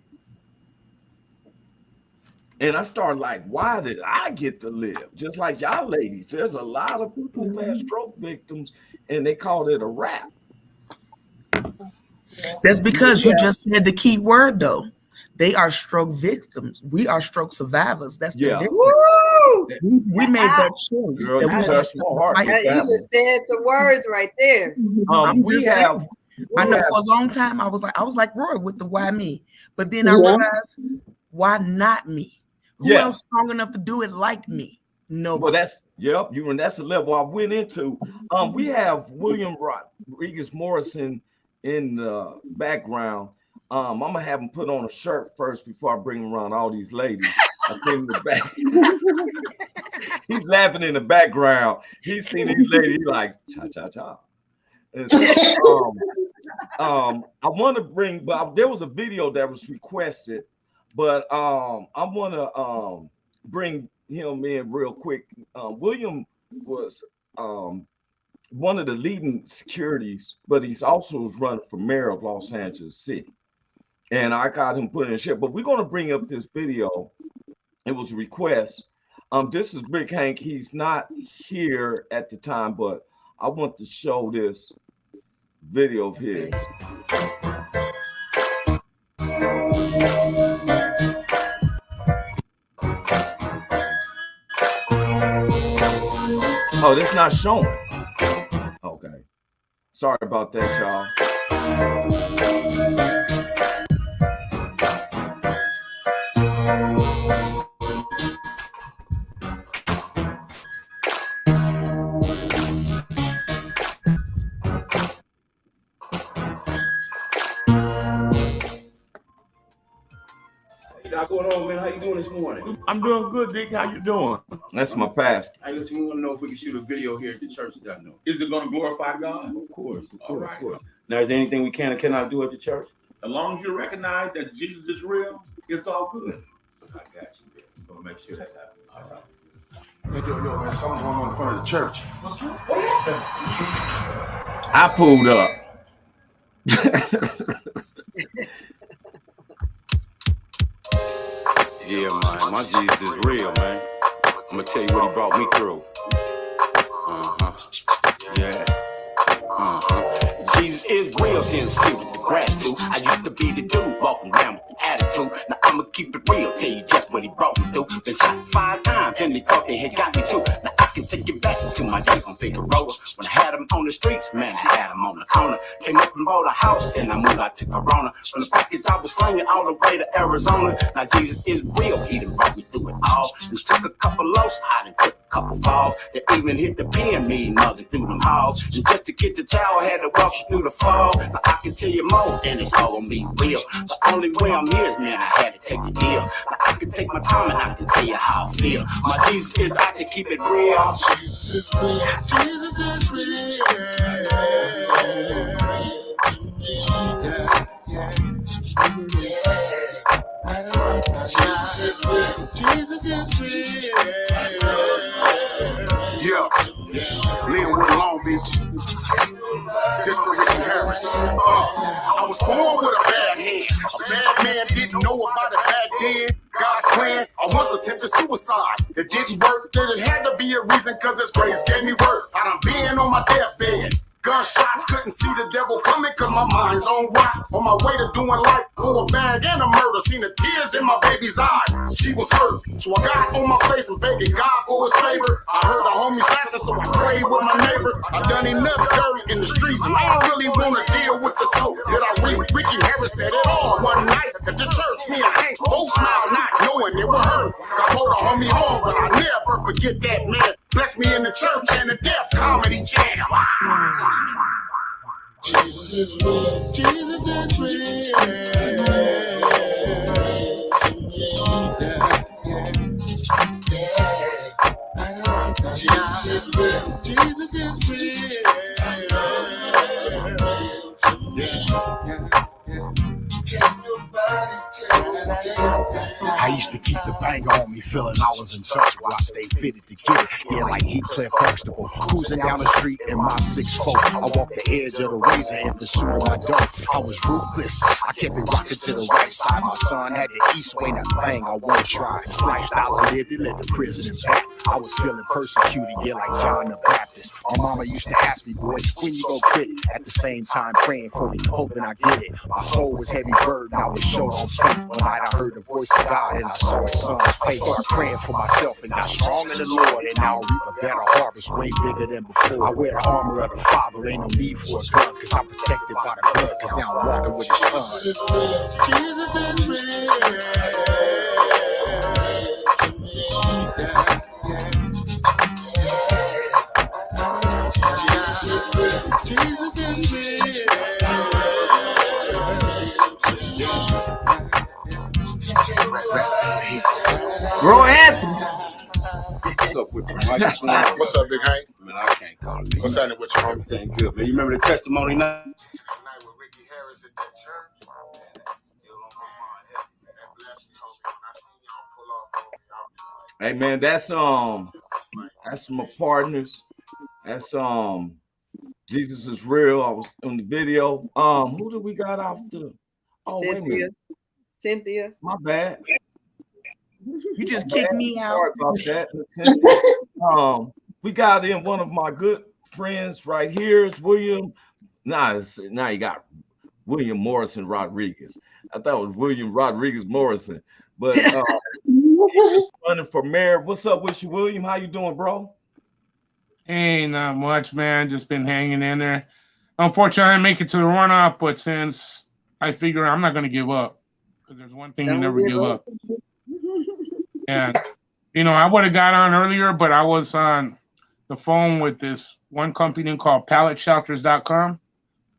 And I started like, why did I get to live? Just like y'all ladies, there's a lot of people who've had stroke victims, and they call it a rap. That's because you just said the key word, though. They are stroke victims. We are stroke survivors. That's the difference. Woo! We made that choice. Girl, That we had You just said some words right there. I know for a long time I was like Roy with the why me, but then I realized why not me? Who else strong enough to do it like me? No. Well, that's that's the level I went into. We have William Rodriguez Morrison in the background. I'm gonna have him put on a shirt first before I bring him around all these ladies. I put him in the back. He's laughing in the background. He's seen these ladies. He's like cha cha cha. And so, I want to bring, but there was a video that was requested, but I want to bring him in real quick. William was one of the leading securities, but he's also running for mayor of Los Angeles City. And I got him put in a shit. But we're going to bring up this video. It was a request. This is Big Hank. He's not here at the time, but I want to show this video of his. Oh, that's not showing. Okay. Sorry about that, y'all. What's going on, man? How you doing this morning? I'm doing good, Dick. How you doing? That's my pastor. Hey, listen, we want to know if we can shoot a video here at the church that I know. Is it going to glorify God? Of course. All right. Of course. Now, is there anything we can or cannot do at the church? As long as you recognize that Jesus is real, it's all good. I got you. I'm going to make sure that happens. All right. Yo, man, something going on in front of the church. What's going on? I pulled up. Yeah, man, my Jesus is real, man. I'm gonna tell you what he brought me through. Yeah. Jesus is real, sincere with the gratitude. I used to be the dude walking around with the attitude. Now I'ma keep it real, tell you just what he brought me through. Been shot 5 times and they thought they had got me too. Now I can take it back to my days on Figueroa. When I had them on the streets, man, I had them on the corner. Came up and bought a house and I moved out to Corona. From the package I was slinging all the way to Arizona. Now Jesus is real, he done brought me through it all. And took a couple lows, I done took a couple falls. That even hit the pen, me mother through them halls. And just to get the child, I had to walk you through the fall. Now I can tell you more, and it's all gonna be real. The only way I'm here is, man, I had to take the deal. Now I can take my time and I can tell you how I feel. My Jesus is, I can keep it real. Jesus is real. Jesus is real. Jesus is real. Yeah. Linwood, Long Beach. This for Ricky Harris. I was born with a bad hand. A bad man didn't know about it back then. God's plan, I once attempted suicide. It didn't work, then it had to be a reason, cause his grace gave me work. I done been on my deathbed. Gunshots, couldn't see the devil coming cause my mind's on rock. On my way to doing life for a bag and a murder. Seen the tears in my baby's eyes. She was hurt, so I got on my face and begging God for his favor. I heard the homies laughing, so I prayed with my neighbor. I done enough dirt in the streets and I don't really want to deal with the soul that I read. Ricky Harris said it all one night at the church. Me and Hank both smiled, not knowing it was her. I told a homie home, but I never forget that man. Bless me in the church and the Deaf Comedy Jam. Jesus is real. Jesus is real. Jesus is real. Jesus is real. I used to keep the banger on me, feeling I was untouchable. I stayed fitted to get it, yeah, like Heathcliff Huxtable. Cruising down the street in my 6'4". I walked the edge of the razor in pursuit of my dope. I was ruthless, I kept it rocking to the right side. My son had the east way, that thing I wanna try. This lifestyle I lived, it led to prison and back. I was feeling persecuted, yeah, like John the Baptist. office. My mama used to ask me, boy, when you go quit it? At the same time, praying for me, hoping I get it. My soul was heavy burden, I was short on faith. One night I heard the voice of God and I saw his son's face. I started praying for myself and got strong in the Lord. And now I reap a better harvest, way bigger than before. I wear the armor of the Father, ain't no need for a gun, cause I'm protected by the blood, cause now I'm walking with his son. Jesus is real. Jesus is real. Rest in peace. Bro Anthony. What's up with you, Mike? What's up, Big Hank? Man, I can't call it. What's happening with you, homie? Everything good, man. You remember the testimony night? Hey man, that's my partners. That's Jesus is real. I was on the video. Who did we got off the? Oh, Cynthia. wait a minute. Cynthia. My bad. You just kicked me out. Sorry about that. We got in one of my good friends right here. It's William. Now you got William Morrison Rodriguez. I thought it was William Rodriguez Morrison, but running for mayor. What's up with you, William? How you doing, bro? Hey, not much, man. Just been hanging in there. Unfortunately, I didn't make it to the runoff, but since I figure I'm not going to give up, because there's one thing you never give up. And, I would have got on earlier, but I was on the phone with this one company called PalletShelters.com.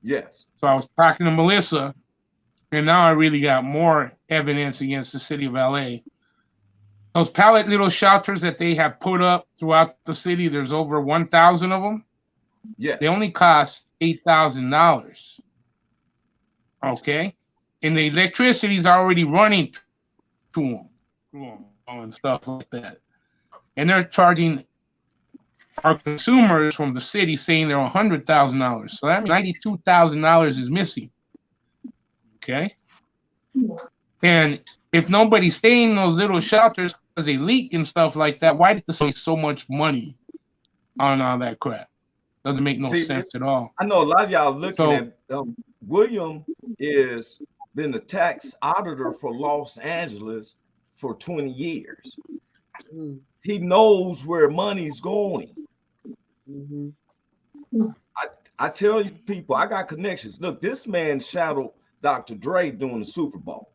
Yes. So I was talking to Melissa, and now I really got more evidence against the city of LA. Those pallet little shelters that they have put up throughout the city, there's over 1,000 of them. Yeah. They only cost $8,000. Okay. And the electricity is already running to them and stuff like that. And they're charging our consumers from the city saying they're $100,000. So that means $92,000 is missing. Okay. And if nobody's staying in those little shelters because they leak and stuff like that, why did they spend so much money on all that crap? Doesn't make no sense at all. I know a lot of y'all looking at William is been the tax auditor for Los Angeles for 20 years. He knows where money's going. I tell you people, I got connections. Look, this man shadowed Dr. Dre during the Super Bowl.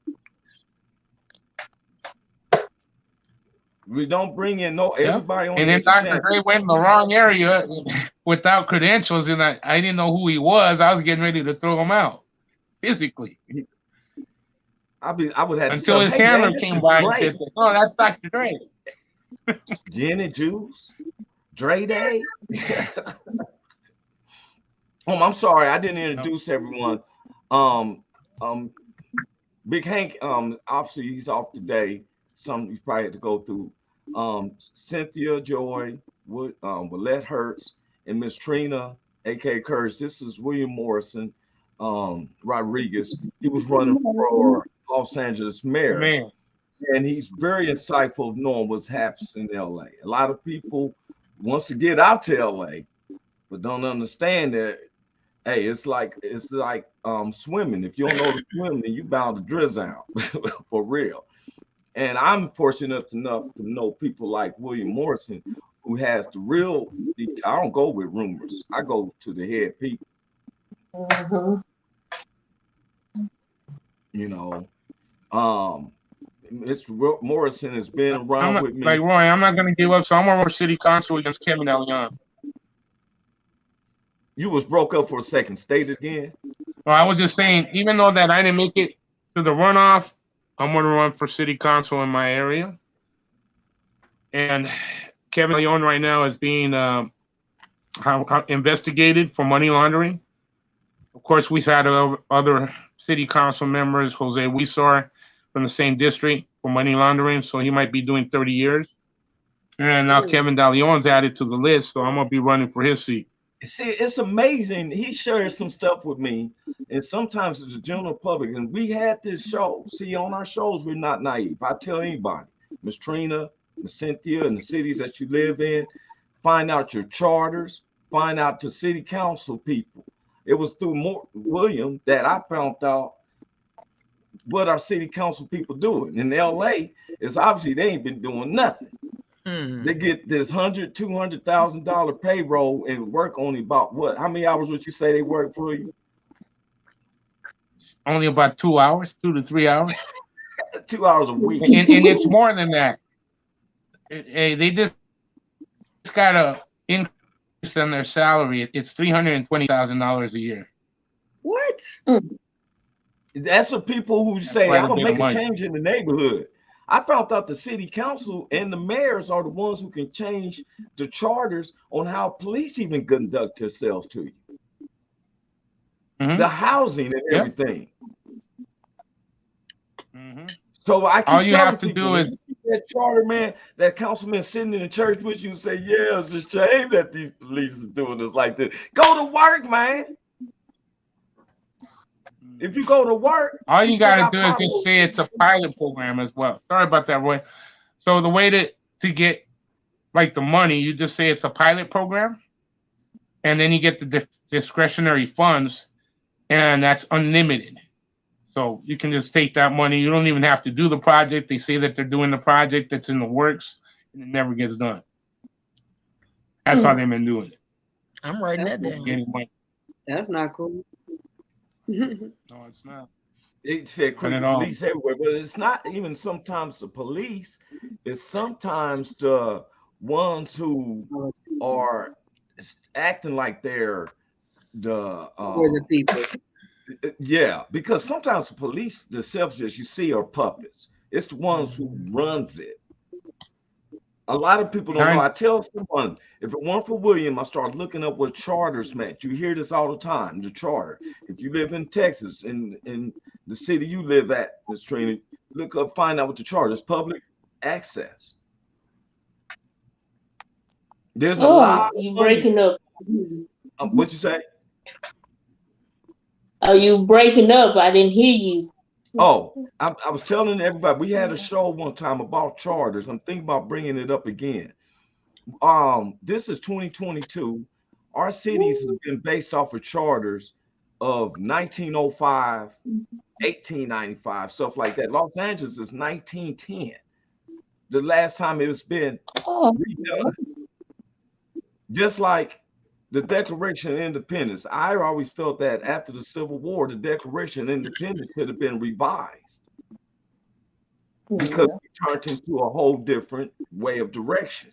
We don't bring in everybody on. And then Dr. Dre went in the wrong area without credentials, and I didn't know who he was. I was getting ready to throw him out physically. I would have until his handler came by and said, "Oh, that's Dr. Dre." Gin and juice, Dre Day. I'm sorry, I didn't introduce everyone. Big Hank, obviously he's off today. Some you probably had to go through. Cynthia Joi Willette Hurst and Miss Trina, aka Courage. This is William Morrison Rodriguez. He was running for Los Angeles mayor. And he's very insightful of knowing what's happening in LA. A lot of people wants to get out to LA, but don't understand that. Hey, it's like swimming. If you don't know to swim, then you bound to drizzle out for real. And I'm fortunate enough to know people like William Morrison, who has the real detail. I don't go with rumors. I go to the head people. Mr. Morrison has been around with me. Like Roy, I'm not going to give up. So I'm on for city council against Kevin Leon. You was broke up for a second. State it again. Well, I was just saying, even though that I didn't make it to the runoff, I'm going to run for city council in my area. And Kevin Leon right now is being investigated for money laundering. Of course, we've had other city council members, Jose Huizar, from the same district for money laundering, so he might be doing 30 years. And now Kevin DeLeon's added to the list, so I'm going to be running for his seat. See, it's amazing. He shares some stuff with me, and sometimes it's the general public. And we had this show. See, on our shows, we're not naive. I tell anybody, Miss Trina, Miss Cynthia, and the cities that you live in, find out your charters, find out to city council people. It was through William that I found out what our city council people doing. In LA, it's obviously they ain't been doing nothing. They get this $100,000-$200,000 payroll and work only about what? How many hours would you say they work for you? Only about 2 hours, 2 to 3 hours. 2 hours a week. And it's more than that. They just got a increase in their salary. It's $320,000 a year. What? That's what people who say, quite a I'm going bit to of make a money. change in the neighborhood. I found out the city council and the mayors are the ones who can change the charters on how police even conduct themselves to you. The housing and everything. So I keep All you telling have to people, do when is you see that charter man, that councilman sitting in the church with you and say, yeah, it's a shame that these police are doing this like this. Go to work, man. If you go to work, all you still got to do is just potholes. say it's a pilot program as well. Sorry about that, Roy. So the way to get like the money, you just say it's a pilot program, and then you get the discretionary funds, and that's unlimited. So you can just take that money. You don't even have to do the project. They say that they're doing the project that's in the works, and it never gets done. That's how they've been doing it. I'm writing that down. Getting money. That's not cool. No, it's not. They said Not at all. police everywhere, but it's not even sometimes the police. It's sometimes the ones who are acting like they're the people. Yeah, because sometimes the police themselves, as you see, are puppets. It's the ones who runs it. A lot of people don't know. I tell someone, if it weren't for William, I start looking up what charters meant. You hear this all the time, the charter. If you live in Texas, in the city you live at, Ms. Trina, look up, find out what the charter is. Public access. There's a lot of you money. breaking up. What you say? Oh, you breaking up. I didn't hear you. Oh, I was telling everybody, we had a show one time about charters. I'm thinking about bringing it up again. This is 2022. Our cities have been based off of charters of 1905, 1895, stuff like that. Los Angeles is 1910. The last time it was been redone. Just like the Declaration of Independence. I always felt that after the Civil War, the Declaration of Independence could have been revised because we turned into a whole different way of direction.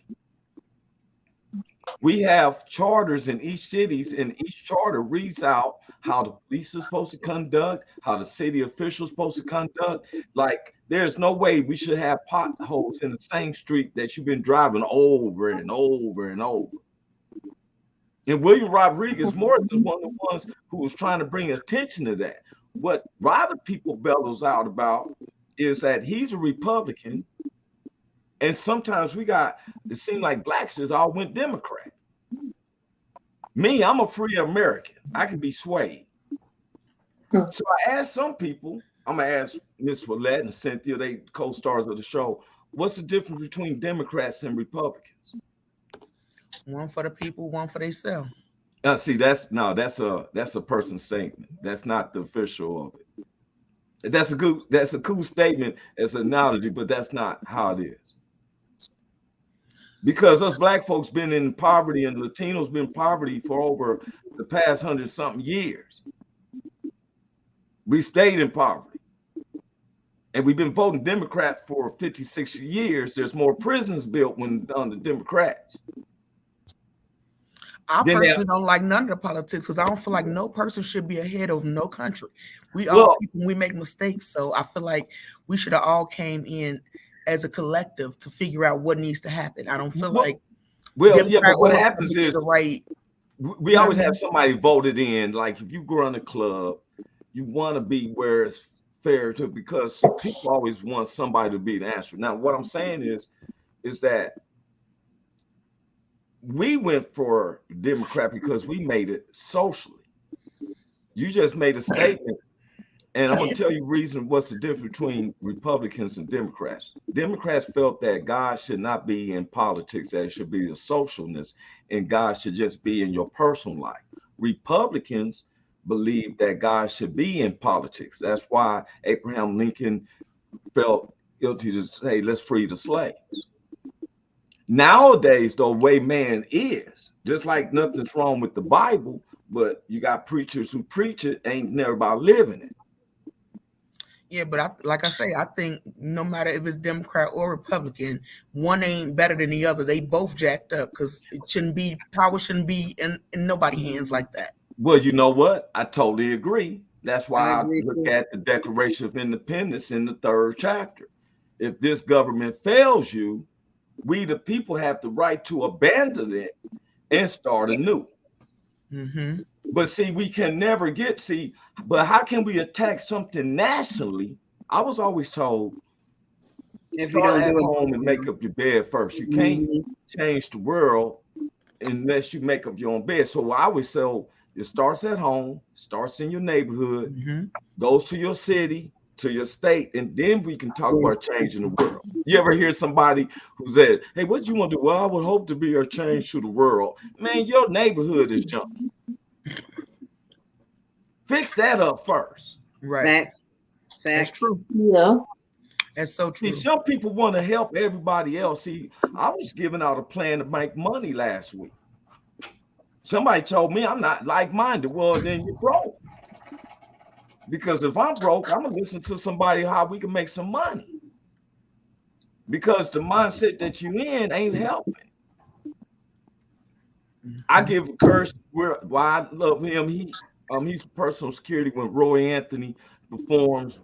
We have charters in each cities, and each charter reads out how the police is supposed to conduct, how the city officials supposed to conduct. Like, there's no way we should have potholes in the same street that you've been driving over and over and over. And William Rodriguez Morrison is one of the ones who was trying to bring attention to that. What a lot of people bellows out about is that he's a Republican, and sometimes it seemed like blacks just all went Democrat. Me, I'm a free American. I can be swayed. So I asked some people, I'm gonna ask Miss Willette and Cynthia, they co-stars of the show, what's the difference between Democrats and Republicans? One for the people, one for themselves. See, that's a person's statement. That's not the official of it. That's a cool statement as an analogy, but that's not how it is. Because us black folks been in poverty and Latinos been in poverty for over the past 100-something years. We stayed in poverty. And we've been voting Democrat for 50, 60 years. There's more prisons built when done the Democrats. I personally don't like none of the politics because I don't feel like no person should be ahead of no country. We all people, we make mistakes. So I feel like we should have all came in as a collective to figure out what needs to happen. I don't feel like but what happens is we always have somebody voted in. Like if you go run a club, you want to be where it's fair to, because people always want somebody to be the answer. Now, what I'm saying is that we went for Democrat because we made it socially. You just made a statement And I'm gonna tell you reason what's the difference between Republicans and Democrats. Democrats felt that God should not be in politics, that it should be the socialness, and God should just be in your personal life. Republicans believe that God should be in politics. That's why Abraham Lincoln felt guilty to say, let's free the slaves. Nowadays, the way man is, just like nothing's wrong with the Bible, but you got preachers who preach it, ain't never about living it. Yeah, but like I say, I think no matter if it's Democrat or Republican, one ain't better than the other. They both jacked up because power shouldn't be in nobody's hands like that. Well, you know what? I totally agree. That's why I look at the Declaration of Independence in the 3rd chapter. If this government fails you, we the people have the right to abandon it and start anew. Mm-hmm. But see, we can never but how can we attack something nationally? I was always told, start at home and make up your bed first. You can't change the world unless you make up your own bed. So I always say, it starts at home, starts in your neighborhood, goes to your city, to your state, and then we can talk about changing the world. You ever hear somebody who says, hey, what do you want to do? Well, I would hope to be a change to the world. Man, your neighborhood is junky. Fix that up first. Right. Facts. That's true. Yeah. That's so true. See, some people want to help everybody else. See, I was giving out a plan to make money last week. Somebody told me I'm not like-minded. Well, then you're broke. Because if I'm broke, I'm going to listen to somebody how we can make some money. Because the mindset that you in ain't helping. I give Kirst, why I love him. He's personal security when Roy Anthony performs.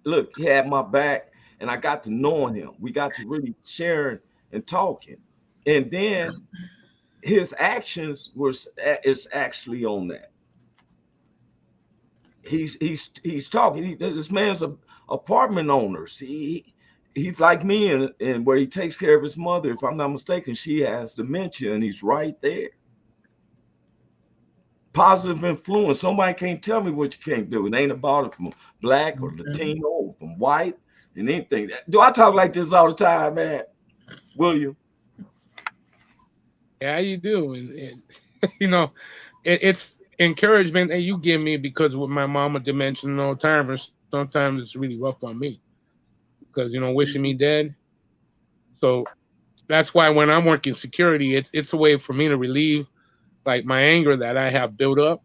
Look, he had my back, and I got to knowing him. We got to really sharing and talking. And then his actions is actually on that. He's talking. This man's a apartment owner. He's like me, and where he takes care of his mother. If I'm not mistaken, she has dementia, and he's right there. Positive influence. Somebody can't tell me what you can't do. It ain't about it from black or Latino or from white and anything. Do I talk like this all the time, man? Will you? Yeah, you do. And you know, it's encouragement that you give me because with my mama dementia and Alzheimer's, sometimes it's really rough on me because, you know, wishing me dead. So that's why when I'm working security, it's a way for me to relieve like my anger that I have built up.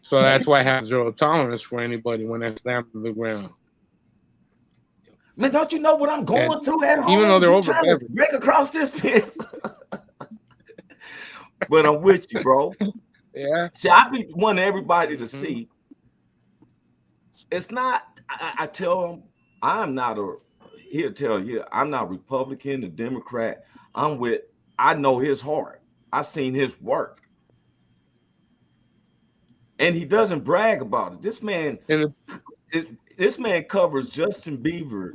So that's why I have zero tolerance for anybody when I slam to the ground. Man, don't you know what I'm going through at home? Even though they're over break across this fence. But I'm with you, bro. Yeah. See, I be wanting everybody to see. It's not, I tell them, I'm not he'll tell you, I'm not Republican or Democrat. I know his heart. I seen his work. And he doesn't brag about it. This man, this man covers Justin Bieber,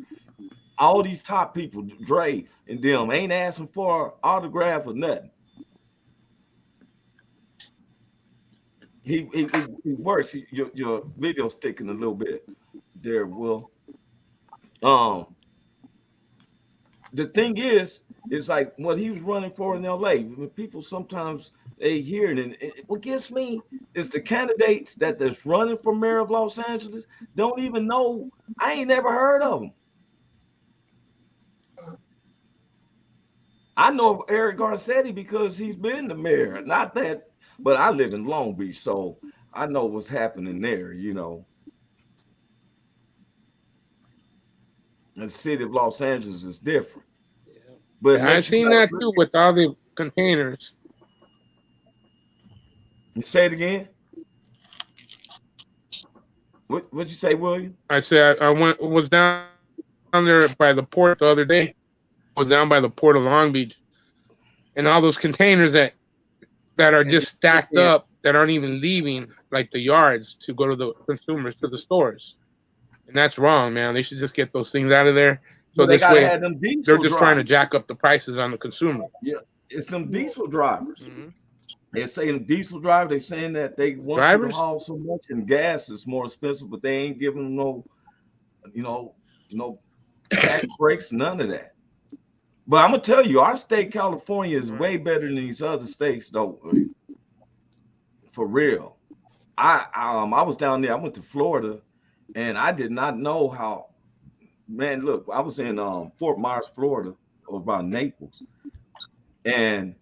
all these top people, Dre and them, ain't asking for an autograph or nothing. He works. Your video's sticking a little bit there, Will. The thing is like what he was running for in LA. People sometimes they hear it, and what gets me is the candidates that's running for mayor of Los Angeles don't even know. I ain't never heard of them. I know Eric Garcetti because he's been the mayor. Not that, but I live in Long Beach, so I know what's happening there, you know. And the city of Los Angeles is different. But yeah, I've seen that too with all the containers. You say it again? What'd you say, William? I said I was down there by the port the other day. I was down by the port of Long Beach, and all those containers that are just stacked up that aren't even leaving like the yards to go to the consumers, to the stores. And that's wrong, man. They should just get those things out of there. So this way, they're just trying to jack up the prices on the consumer. Yeah, it's them diesel drivers. They're saying diesel driver. They're saying that they want you to Drivers? haul so much, and gas is more expensive, but they ain't giving them no tax breaks, none of that. But I'm gonna tell you, our state, California, is way better than these other states, though. For real. I was down there. I went to Florida, and I did not know how. Man, look, I was in Fort Myers, Florida, or about Naples, and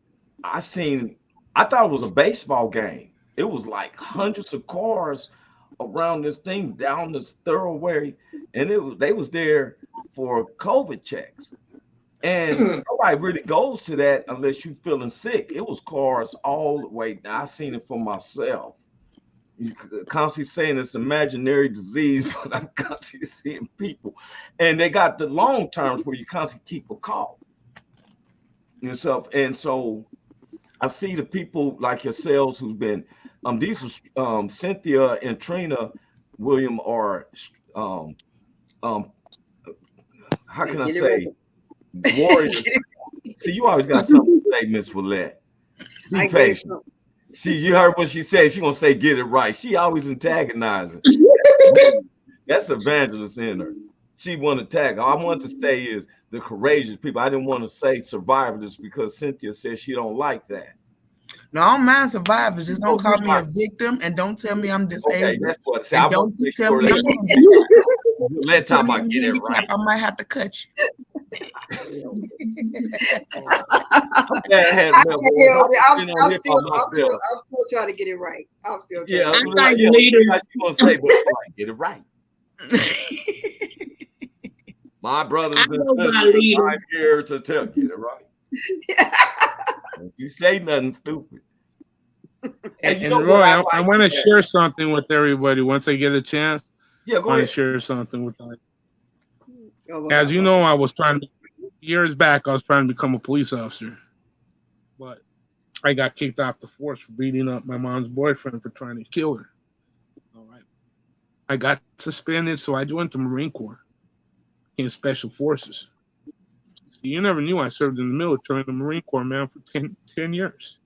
I thought it was a baseball game. It was like hundreds of cars around this thing down this thoroughway, and they was there for COVID checks. And nobody really goes to that unless you feeling sick. It was cars all the way. I seen it for myself. You constantly saying it's imaginary disease, but I'm constantly seeing people, and they got the long terms where you constantly keep a call yourself. And so I see the people like yourselves who've been these are Cynthia and Trina William are how can I say warriors. See, you always got something to say, Miss Willette. Be patient. See, you heard what she said. She gonna say, "Get it right." She always antagonizing. That's evangelist in her. She want to tag. All I want to say is the courageous people. I didn't want to say survivors because Cynthia said she don't like that. No, I don't mind survivors. Just don't call me a victim, and don't tell me I'm disabled. Okay, that's what I said. And don't tell me let's talk about get it right. I might have to cut you. I'm still trying to get it right. I'm still trying. Gonna say, but get it right. My brothers and sisters, I'm here to tell you, get it right. If you say nothing stupid. And Roy, I want to share something with everybody once I get a chance. Yeah, go ahead. I want to share something with them. As you know, years back, I was trying to become a police officer, but I got kicked off the force for beating up my mom's boyfriend for trying to kill her. All right. I got suspended, so I joined the Marine Corps in Special Forces. See, you never knew I served in the military in the Marine Corps, man, for 10 years.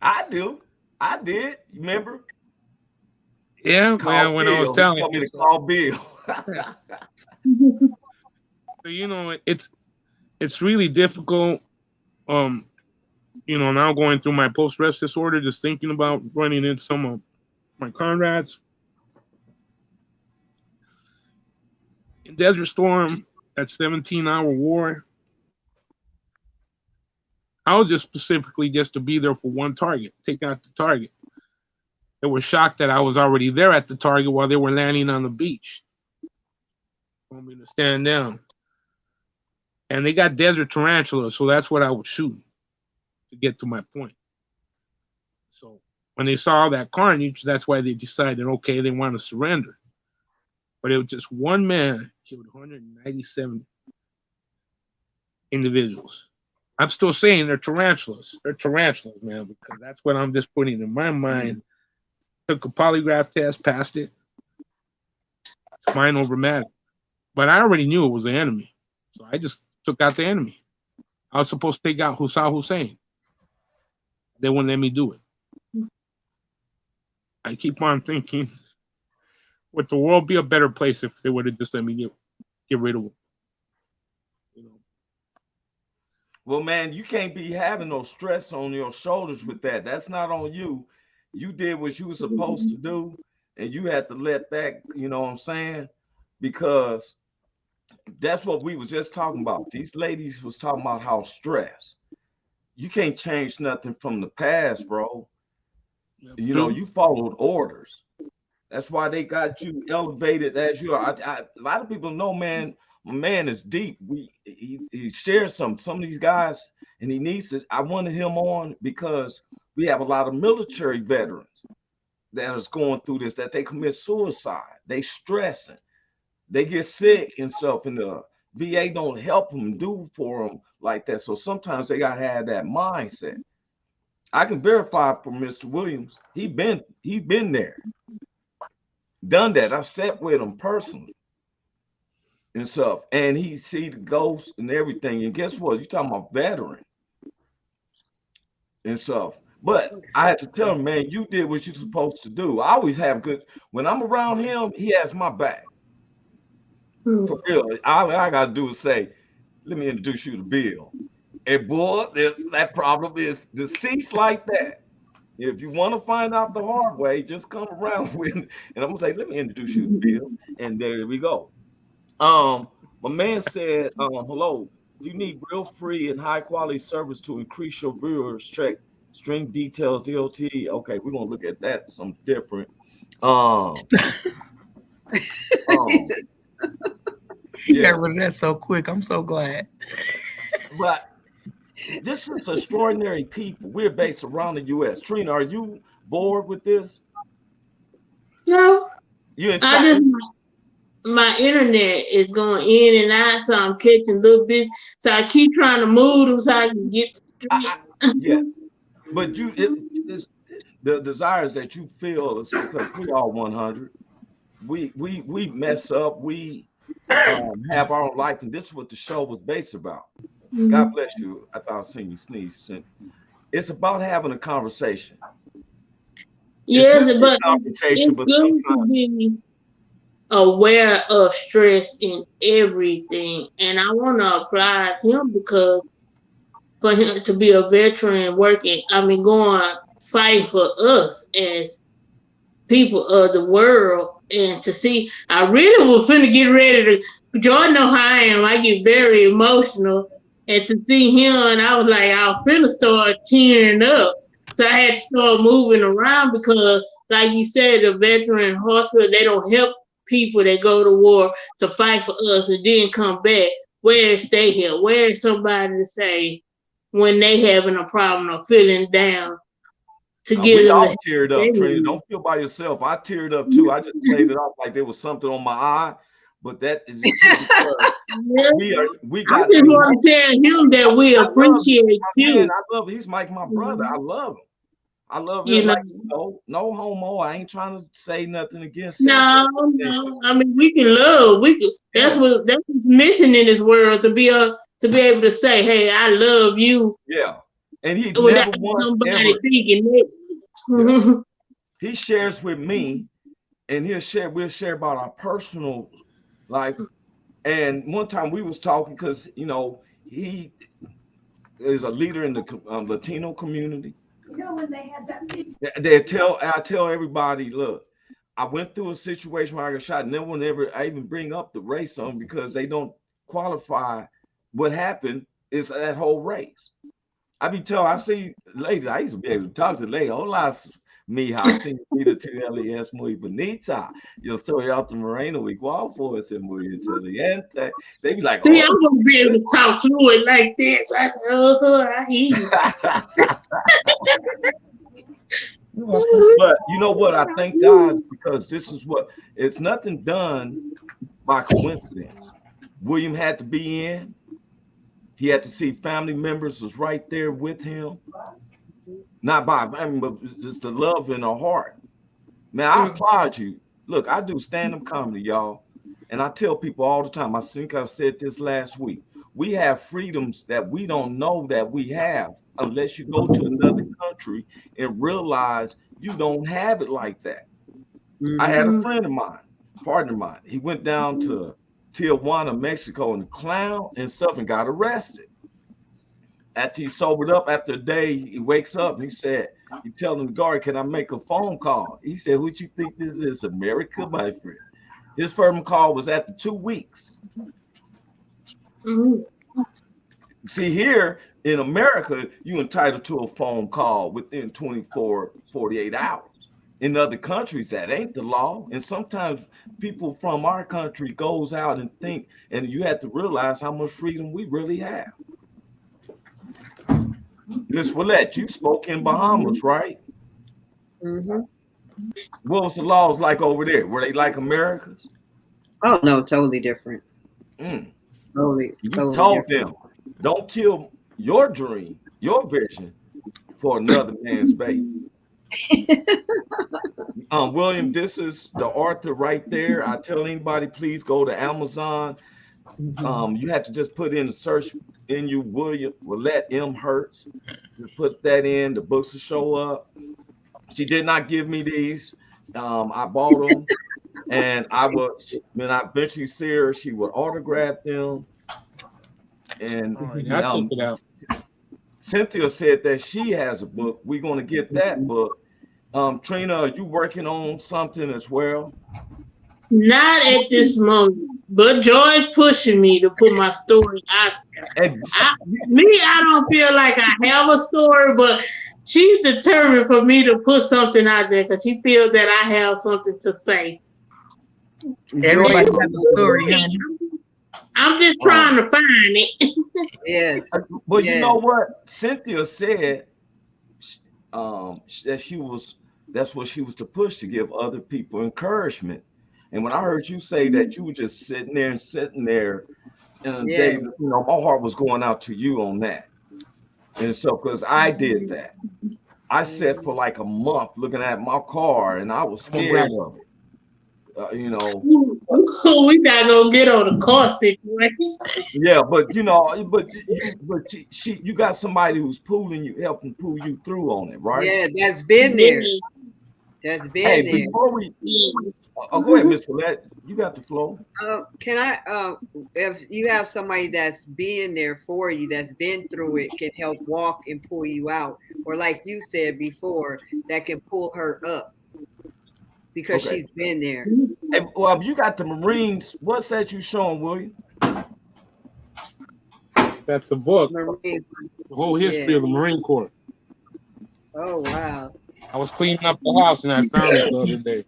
I do. I did. You remember? Yeah, man, when I was telling you to call Bill. So, you know, it's really difficult. Now going through my post-arrest disorder, just thinking about running into some of my comrades. In Desert Storm, that 17-hour war, I was just specifically just to be there for one target, take out the target. They were shocked that I was already there at the target while they were landing on the beach. Want me to stand down. And they got desert tarantulas, so that's what I would shoot to get to my point. So when they saw that carnage, that's why they decided, okay, they want to surrender. But it was just one man killed 197 individuals. I'm still saying they're tarantulas. They're tarantulas, man, because that's what I'm just putting in my mind. Took a polygraph test, passed it. It's mind over matter. But I already knew it was the enemy. So I just took out the enemy. I was supposed to take out Hussam Hussein. They wouldn't let me do it. I keep on thinking, would the world be a better place if they would have just let me get rid of him? Well, man, you can't be having no stress on your shoulders with that. That's not on you. You did what you were supposed to do, and you had to let that, you know what I'm saying? Because that's what we were just talking about. These ladies was talking about how stressed. You can't change nothing from the past, bro. You know, you followed orders. That's why they got you elevated as you are. A lot of people know, man, my man is deep. He shares some of these guys, and he needs to. I wanted him on because we have a lot of military veterans that is going through this, that they commit suicide. They stressing. They get sick and stuff, and the VA don't help them do for them like that. So sometimes they gotta have that mindset. I can verify for Mr. Williams. He been there, done that. I've sat with him personally and stuff, and he see the ghosts and everything. And guess what? You talking about veteran and stuff. But I had to tell him, man, you did what you're supposed to do. I always have good. When I'm around him, he has my back. For real. All I got to do is say, let me introduce you to Bill. And boy, that problem is deceased like that. If you want to find out the hard way, just come around with, and I'm gonna say, let me introduce you to Bill. And there we go. My man said, hello. If you need real free and high quality service to increase your viewers, check string details DOT. Okay, we're gonna look at that some different. He got rid of that so quick. I'm so glad. But this is extraordinary people. We're based around the U.S. Trina, are you bored with this? No. You I just my internet is going in and out, so I'm catching little bits. So I keep trying to move them so I can get. Yes, but the desires that you feel is because we are 100. We mess up. We have our own life, and this is what the show was based about. Mm-hmm. God bless you. I thought I seen you sneeze. It's about having a conversation. Yes, but it's good to be aware of stress in everything, and I want to apply him because for him to be a veteran working, going fight for us as people of the world, and to see, I really was finna get ready to. Jordan know how I am. I get very emotional, and to see him, and I was like, I was finna start tearing up. So I had to start moving around because, like you said, the veteran hospital, they don't help people that go to war to fight for us and then come back. Where is they here? Where is somebody to say when they having a problem or feeling down to give we them all teared up, Trina. Don't feel by yourself. I teared up too. I just played it off like there was something on my eye, but that is just we got. I just want to tell him that we appreciate you. Man, I love him. He's like my brother. I love him. I love him. Like, no homo. I ain't trying to say nothing against him. No. I mean, we can love. We can. That's what's missing in this world, to be able to say, "Hey, I love you." Yeah, and he without never once somebody ever, thinking that. Yeah. He shares with me, and we'll share about our personal life. And one time we was talking because he is a leader in the Latino community. When they had that I tell everybody, look, I went through a situation where I got shot. No one ever, I even bring up the race on because they don't qualify. What happened is that whole race. I see ladies, I used to be able to talk to ladies. Hola, mija, señorita, tu ella es muy bonita. Yo soy alta-moreno, igual fuerte, muy inteligente. They be like, see, I'm gonna be able to talk to it like this. I hear you. But you know what? I thank God because this is it's nothing done by coincidence. William had to be in. He had to see family members was right there with him. Not but just the love in her heart. Man, I applaud you. Look, I do stand-up comedy, y'all. And I tell people all the time, I think I said this last week, we have freedoms that we don't know that we have unless you go to another country and realize you don't have it like that. I had a friend of mine, partner of mine. He went down to Tijuana, Mexico, and clown and stuff and got arrested. After he sobered up, after a day, he wakes up and he telling the guard, can I make a phone call? He said, what you think this is, America, my friend? His first call was after 2 weeks. See, here in America, you're entitled to a phone call within 24, 48 hours. In other countries, that ain't the law. And sometimes people from our country goes out and think, and you have to realize how much freedom we really have. Miss Willette, you spoke in Bahamas, right? Mm-hmm. What was the laws like over there? Were they like America's? Oh no, totally different. Totally told different. them, don't kill your dream, your vision for another man's baby. William, this is the author right there. I tell anybody, please go to Amazon. You have to just put in a search William Willette Hurst. We put that in. The books will show up. She did not give me these. I bought them, and when I eventually see her, she would autograph them. And I check it out. Cynthia said that she has a book. We're going to get that book. Trina, are you working on something as well? Not at this moment, but Joy's pushing me to put my story out there. I don't feel like I have a story, but she's determined for me to put something out there because she feels that I have something to say. Everybody has a story, honey. I'm just trying to find it. Yes. Well, you know what? Cynthia said that that's what she was to push, to give other people encouragement. And when I heard you say that you were just sitting there, and Dave, my heart was going out to you on that. And so, because I did that, I sat for like a month looking at my car, and I was scared of it. We not gonna get on the car situation. Yeah, but you got somebody who's helping pull you through on it, right? Yeah, that's been there. That's been there. Before go ahead, Miss Willette. You got the floor. Can I, if you have somebody that's been there for you, that's been through it, can help walk and pull you out, or like you said before, that can pull her up because she's been there. Hey, well, you got the Marines. What's that you showing, William? That's the book. Marines. The whole history of the Marine Corps. Oh wow. I was cleaning up the house and I found it the other day.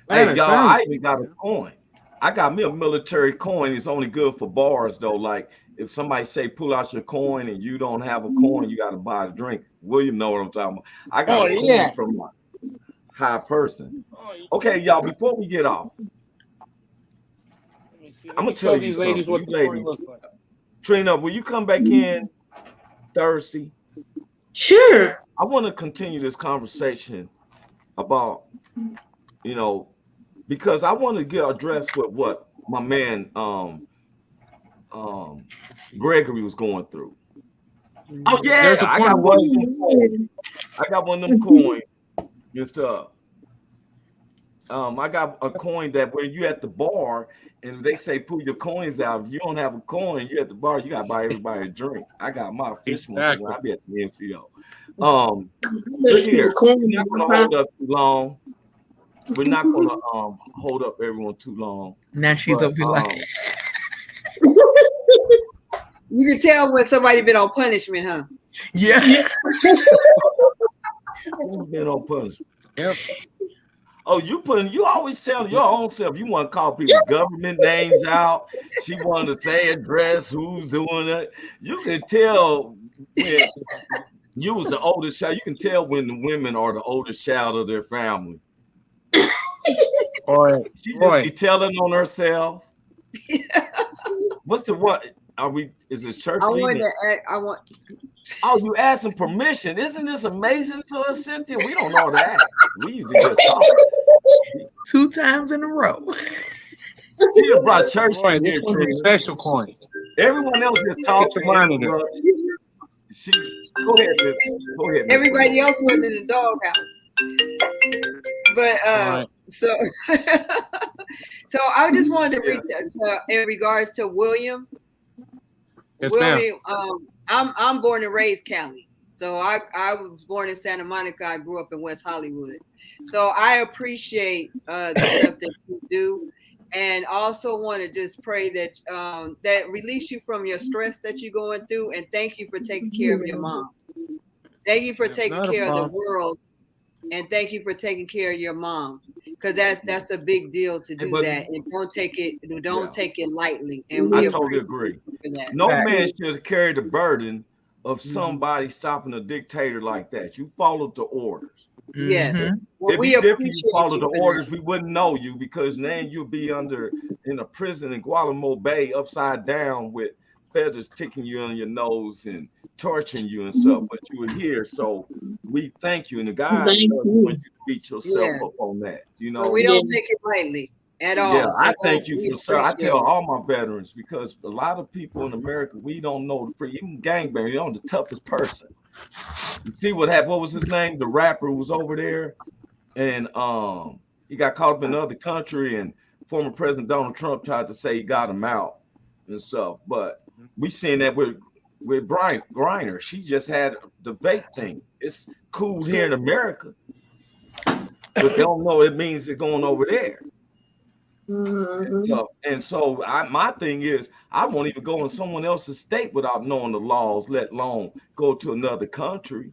Hey, y'all, I even got a coin. I got me a military coin. It's only good for bars, though. Like, if somebody say, pull out your coin and you don't have a coin, you got to buy a drink. William know what I'm talking about. I got a coin from a high person. Okay, y'all, before we get off, I'm going to tell you something. Ladies, what the ladies, Trina, will you come back in Thursday? Sure. I want to continue this conversation about, because I want to get addressed with what my man Gregory was going through. Oh yeah, I got one of them coins and stuff. I got a coin that when you at the bar and they say pull your coins out, if you don't have a coin, you at the bar, you gotta buy everybody a drink. I got my fish when I be at the NCO. Look here, we're not gonna hold up too long. We're not gonna hold up everyone too long. Now she's over here like you can tell when somebody been on punishment, huh? Yeah. Been on punishment. Yep. Oh, you always tell your own self you want to call people's government names out. She wanted to say address, who's doing it. You can tell when you was the oldest child. You can tell when the women are the oldest child of their family. She just be telling on herself. What's the what? Are we? Is this church? Oh, you asking permission? Isn't this amazing to us, Cynthia? We don't know that. We usually just talk. 2 times in a row. She just brought church in here. Special coin. Everyone else just talks. Go ahead, Go ahead. Everybody else was in the doghouse. But so I just wanted to reach in regards to William. Yes, William, I'm born and raised Cali. So I was born in Santa Monica. I grew up in West Hollywood. So I appreciate the stuff that you do, and also want to just pray that that release you from your stress that you're going through, and thank you for taking care of your mom. Thank you for taking care of the world, and thank you for taking care of your mom, because that's a big deal to do that, and don't take it lightly. And I totally agree. No man should carry the burden of somebody stopping a dictator like that. You followed the orders. Yeah. Well, if you followed the orders, we wouldn't know you, because then you'll be in a prison in Guantanamo Bay upside down with feathers ticking you on your nose and torturing you and stuff. But you were here, so we thank you. And the guy doesn't want you to beat yourself up on that. But we don't take it lightly. at all. Yeah, So I thank you we for sir. I appreciate tell it. all my veterans because a lot of people in America we don't know the free even gangbangers. You know the toughest person. You see what happened? What was his name? The rapper who was over there, and he got caught up in another country, and former President Donald Trump tried to say he got him out and stuff. But we seen that with Brian Griner. She just had the vape thing. It's cool here in America, but they don't know it means they're going over there. And so my thing is, I won't even go in someone else's state without knowing the laws, let alone go to another country.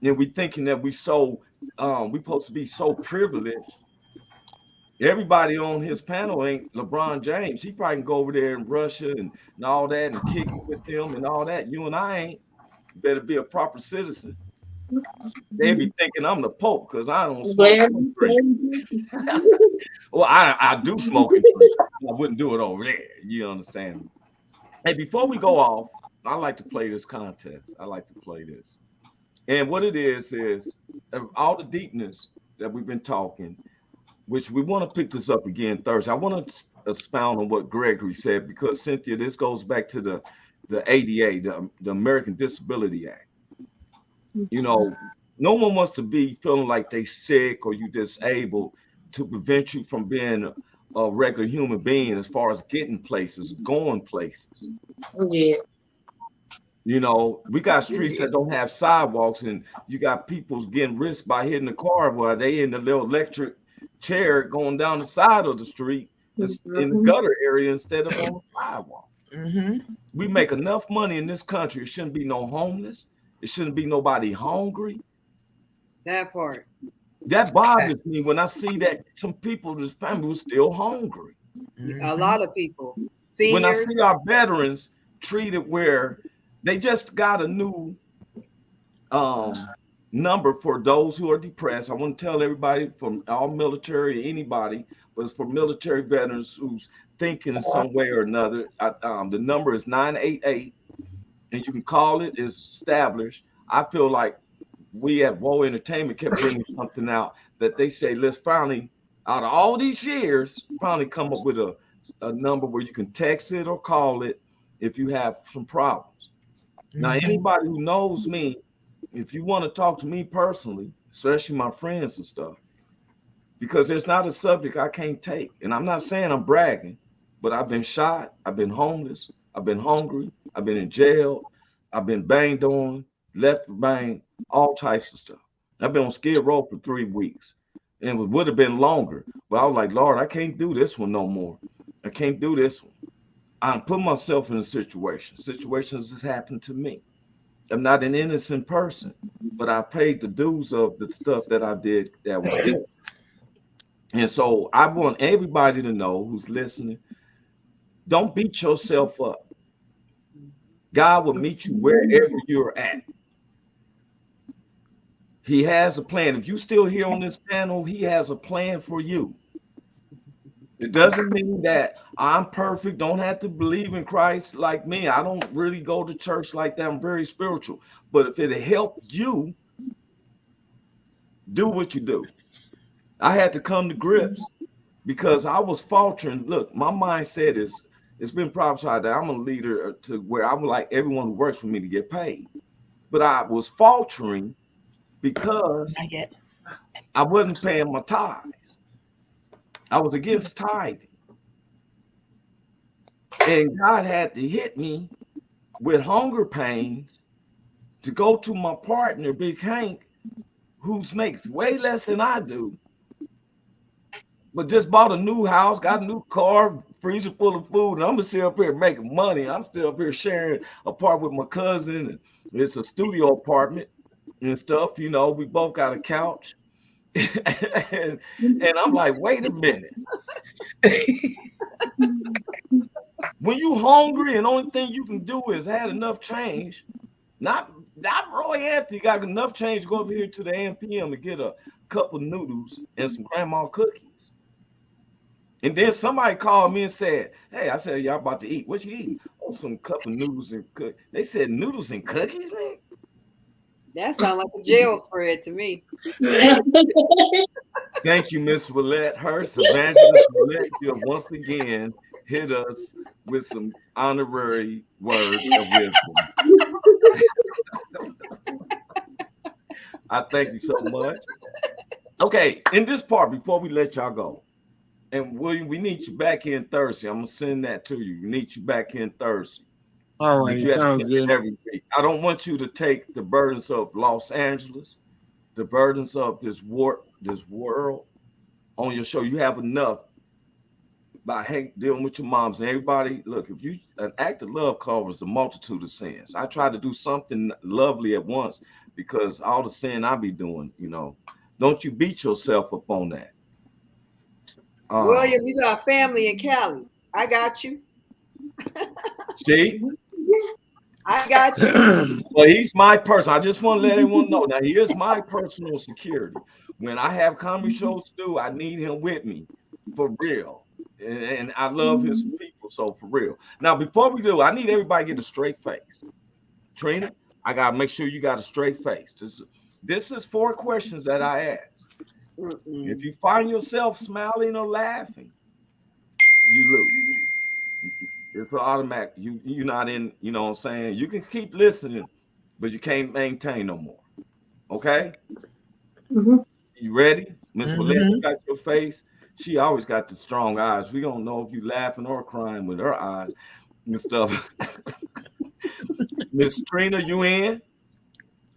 And we thinking that we supposed to be so privileged. Everybody on his panel ain't LeBron James. He probably can go over there in Russia and all that and kick it with them and all that. You and I ain't. You better be a proper citizen. They be thinking I'm the Pope because I don't smoke and drink. Well, I do smoke and drink. I wouldn't do it over there. You understand me? Hey, before we go off, I like to play this contest. I like to play this. And what it is all the deepness that we've been talking, which we want to pick this up again Thursday. I want to expound on what Gregory said because, Cynthia, this goes back to the ADA, the American Disability Act. You know, no one wants to be feeling like they sick or you disabled to prevent you from being a regular human being as far as getting places, going places. Yeah. You know, we got streets that don't have sidewalks, and you got people getting risked by hitting the car while they in the little electric chair going down the side of the street in the gutter area instead of on the sidewalk. We make enough money in this country. It shouldn't be no homeless. It shouldn't be nobody hungry. That part. That bothers me when I see that some people in this family was still hungry. A lot of people. Seniors. When I see our veterans treated where they just got a new number for those who are depressed. I want to tell everybody from all military, anybody, but it's for military veterans who's thinking in some way or another. The number is 988, and you can call it. It's established. I feel like we at Woe Entertainment kept bringing something out that they say, let's finally, out of all these years, finally come up with a number where you can text it or call it if you have some problems. Now, anybody who knows me, if you want to talk to me personally, especially my friends and stuff, because there's not a subject I can't take. And I'm not saying I'm bragging, but I've been shot, I've been homeless, I've been hungry, I've been in jail, I've been banged on, left banged, all types of stuff. I've been on Skid Row for 3 weeks, and it would have been longer, but I was like, Lord, I can't do this one no more. I can't do this one. I'm putting myself in a situation. Situations has happened to me. I'm not an innocent person, but I paid the dues of the stuff that I did that was good. And so I want everybody to know who's listening, don't beat yourself up. God will meet you wherever you're at. He has a plan. If you're still here on this panel, he has a plan for you. It doesn't mean that I'm perfect, don't have to believe in Christ like me. I don't really go to church like that. I'm very spiritual. But if it'll help you, do what you do. I had to come to grips because I was faltering. Look, my mindset is, it's been prophesied that I'm a leader to where I would like everyone who works for me to get paid. But I was faltering because I wasn't paying my tithes. I was against tithing. And God had to hit me with hunger pains to go to my partner, Big Hank, who makes way less than I do, but just bought a new house, got a new car, freezer full of food, and I'm just still up here making money. I'm still up here sharing a part with my cousin. And it's a studio apartment and stuff. You know, we both got a couch. and I'm like, wait a minute. When you hungry and only thing you can do is add enough change, not Roy Anthony got enough change to go up here to the AMPM and get a cup of noodles and some grandma cookies. And then somebody called me and said, hey, I said, y'all about to eat. What you eating? Oh, some cup of noodles and cookies. They said noodles and cookies, man? That sounds like a jail spread to me. Thank you, Miss Willette Hurst. Evangelist Willette, you have once again hit us with some honorary words of wisdom. I thank you so much. Okay, in this part, before we let y'all go, and William, we need you back in Thursday. I'm gonna send that to you. We need you back in Thursday. All right, sounds good. Every week. I don't want you to take the burdens of Los Angeles, the burdens of this world on your show. You have enough by dealing with your moms and everybody. Look, if you an act of love covers a multitude of sins. I try to do something lovely at once because all the sin I be doing, don't you beat yourself up on that. William, you got family in Cali. I got you. See? I got you. Well, he's my person. I just want to let everyone know. Now, he is my personal security. When I have comedy shows to do, I need him with me for real. And I love his people, so for real. Now, before we do, I need everybody to get a straight face. Trina, I got to make sure you got a straight face. This is 4 questions that I ask. If you find yourself smiling or laughing, you lose. It's automatic. You're not in, you know what I'm saying? You can keep listening, but you can't maintain no more. Okay? Mm-hmm. You ready? Miss Willette, you got your face. She always got the strong eyes. We don't know if you laughing or crying with her eyes and stuff. Miss Trina, you in?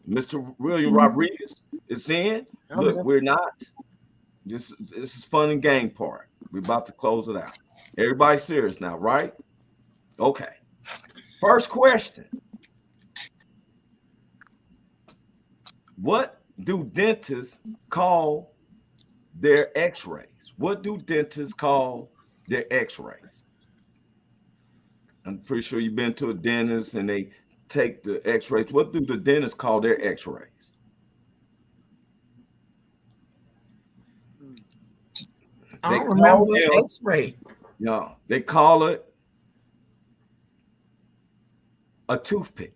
Mr. William Rodriguez is in. Look, we're not. This is fun and game part. We're about to close it out. Everybody serious now, right? Okay. First question. What do dentists call their x-rays? What do dentists call their x-rays? I'm pretty sure you've been to a dentist and they take the x-rays. What do the dentists call their x-rays? I don't remember x-ray. No, they call it a toothpick.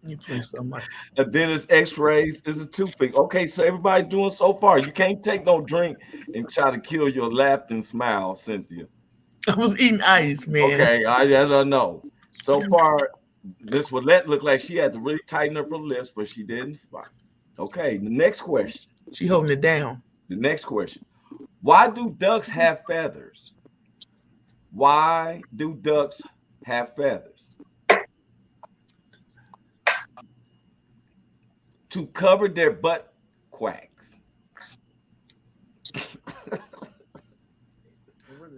You play so much. A dentist x-rays is a toothpick. Okay, so everybody's doing so far. You can't take no drink and try to kill your laugh and smile, Cynthia. I was eating ice, man. Okay, as I know. So far, Miss Willette looked like she had to really tighten up her lips, but she didn't. Okay, the next question. She holding it down. The next question. Why do ducks have feathers? Why do ducks have feathers? To cover their butt quacks.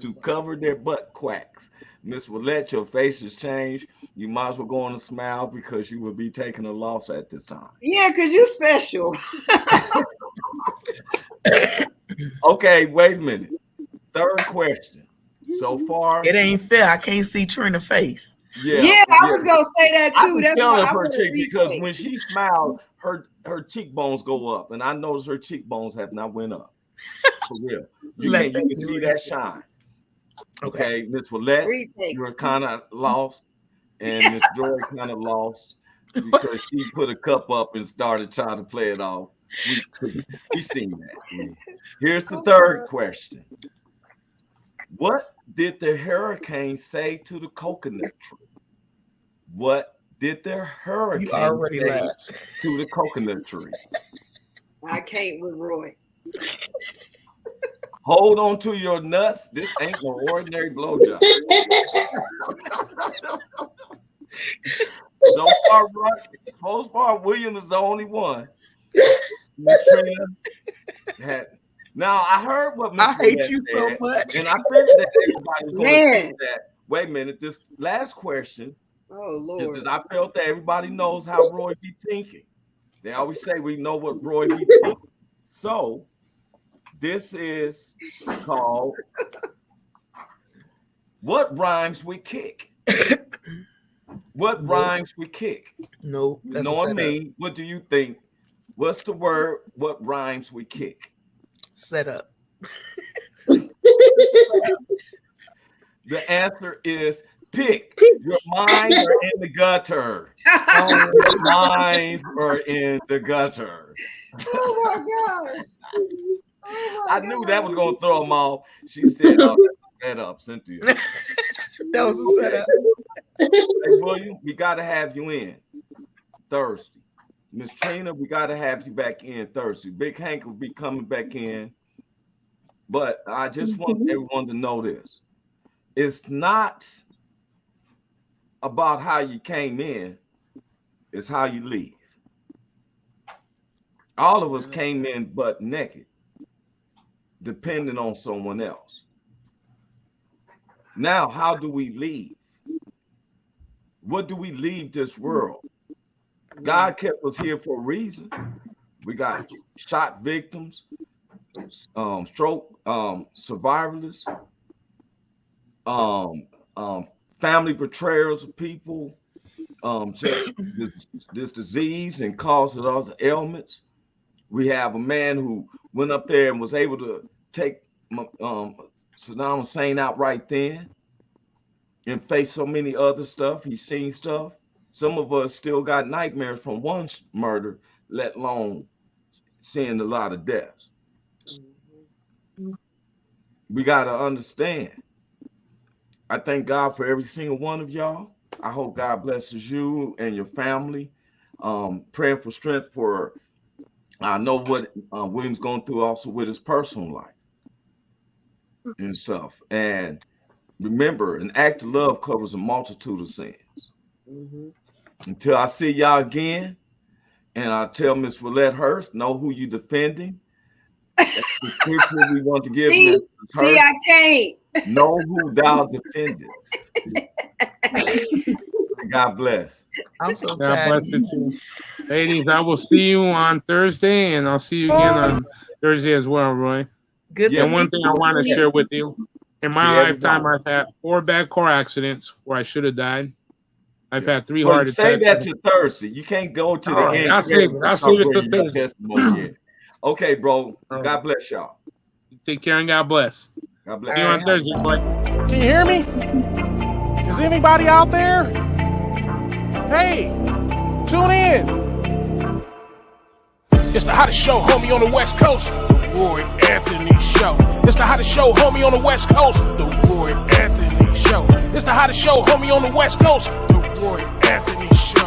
To cover their butt quacks. Miss Willette, your face has changed. You might as well go on and smile because you will be taking a loss at this time. Yeah, because you're special. Okay, wait a minute. Third question. So far, it ain't fair. I can't see Trina's face. Yeah, I was gonna say that too. That's why her cheek because when she smiled, her cheekbones go up, and I noticed her cheekbones have not went up. For real, you can see that shine. Okay, Miss Willette, you're kind of lost, and Miss Joy kind of lost because she put a cup up and started trying to play it off. We seen that. Here's the third question. What did the hurricane say to the coconut tree? What did the hurricane say to the coconut tree? I can't with Roy. Hold on to your nuts. This ain't no ordinary blowjob. So far, William is the only one. Miss Trina had. Now I heard what Miss I hate said, you so much, and I figured that everybody was going to say that. Wait a minute. This last question. Oh Lord. Is I felt that everybody knows how Roy be thinking. They always say we know what Roy be thinking. So this is called What Rhymes with Kick? What rhymes with kick? No. Knowing me, what do you think? What's the word? What rhymes with kick? Set up. The answer is Pick. Your minds are in the gutter. Your minds are in the gutter. Oh my gosh. I knew that was going to throw them off. She said, oh, that's a setup, Cynthia. That was a setup. Hey, William, we got to have you in Thursday. Miss Trina, we got to have you back in Thursday. Big Hank will be coming back in. But I just want everyone to know this. It's not about how you came in. It's how you leave. All of us came in butt naked, depending on someone else. Now, how do we leave? What do we leave this world? God kept us here for a reason. We got shot victims, stroke survivors, family betrayals of people, this disease and caused other ailments. We have a man who went up there and was able to take Saddam Hussein out right then and face so many other stuff. He's seen stuff. Some of us still got nightmares from one murder, let alone seeing a lot of deaths. We got to understand. I thank God for every single one of y'all. I hope God blesses you and your family. Praying for strength for, I know what William's going through also with his personal life and stuff. And remember, an act of love covers a multitude of sins. Until I see y'all again, and I tell Miss Willette Hurst, know who you defending. That's the scripture we want to give Miss Hurst. See, I can't. Know who thou defended. God bless. I'm so God tired. bless you too. Ladies, I will see you on Thursday, and I'll see you again on Thursday as well, Roy. Good. And one thing I want to share with you. In my lifetime, I've had 4 bad car accidents where I should have died. I've had 3 heart attacks. Say that to Thursday. You can't go to the end. I'll save it. I'll save it to Thursday. Okay, bro. God bless y'all. Take care and God bless. God bless. See you on Thursday, boy. Can you hear me? Is anybody out there? Hey, tune in. It's the hottest show, homie, on the West Coast. The Roy Anthony Show. It's the hottest show, homie, on the West Coast. The Roy Anthony Show. It's the hottest show, homie, on the West Coast. The Roy Anthony Show.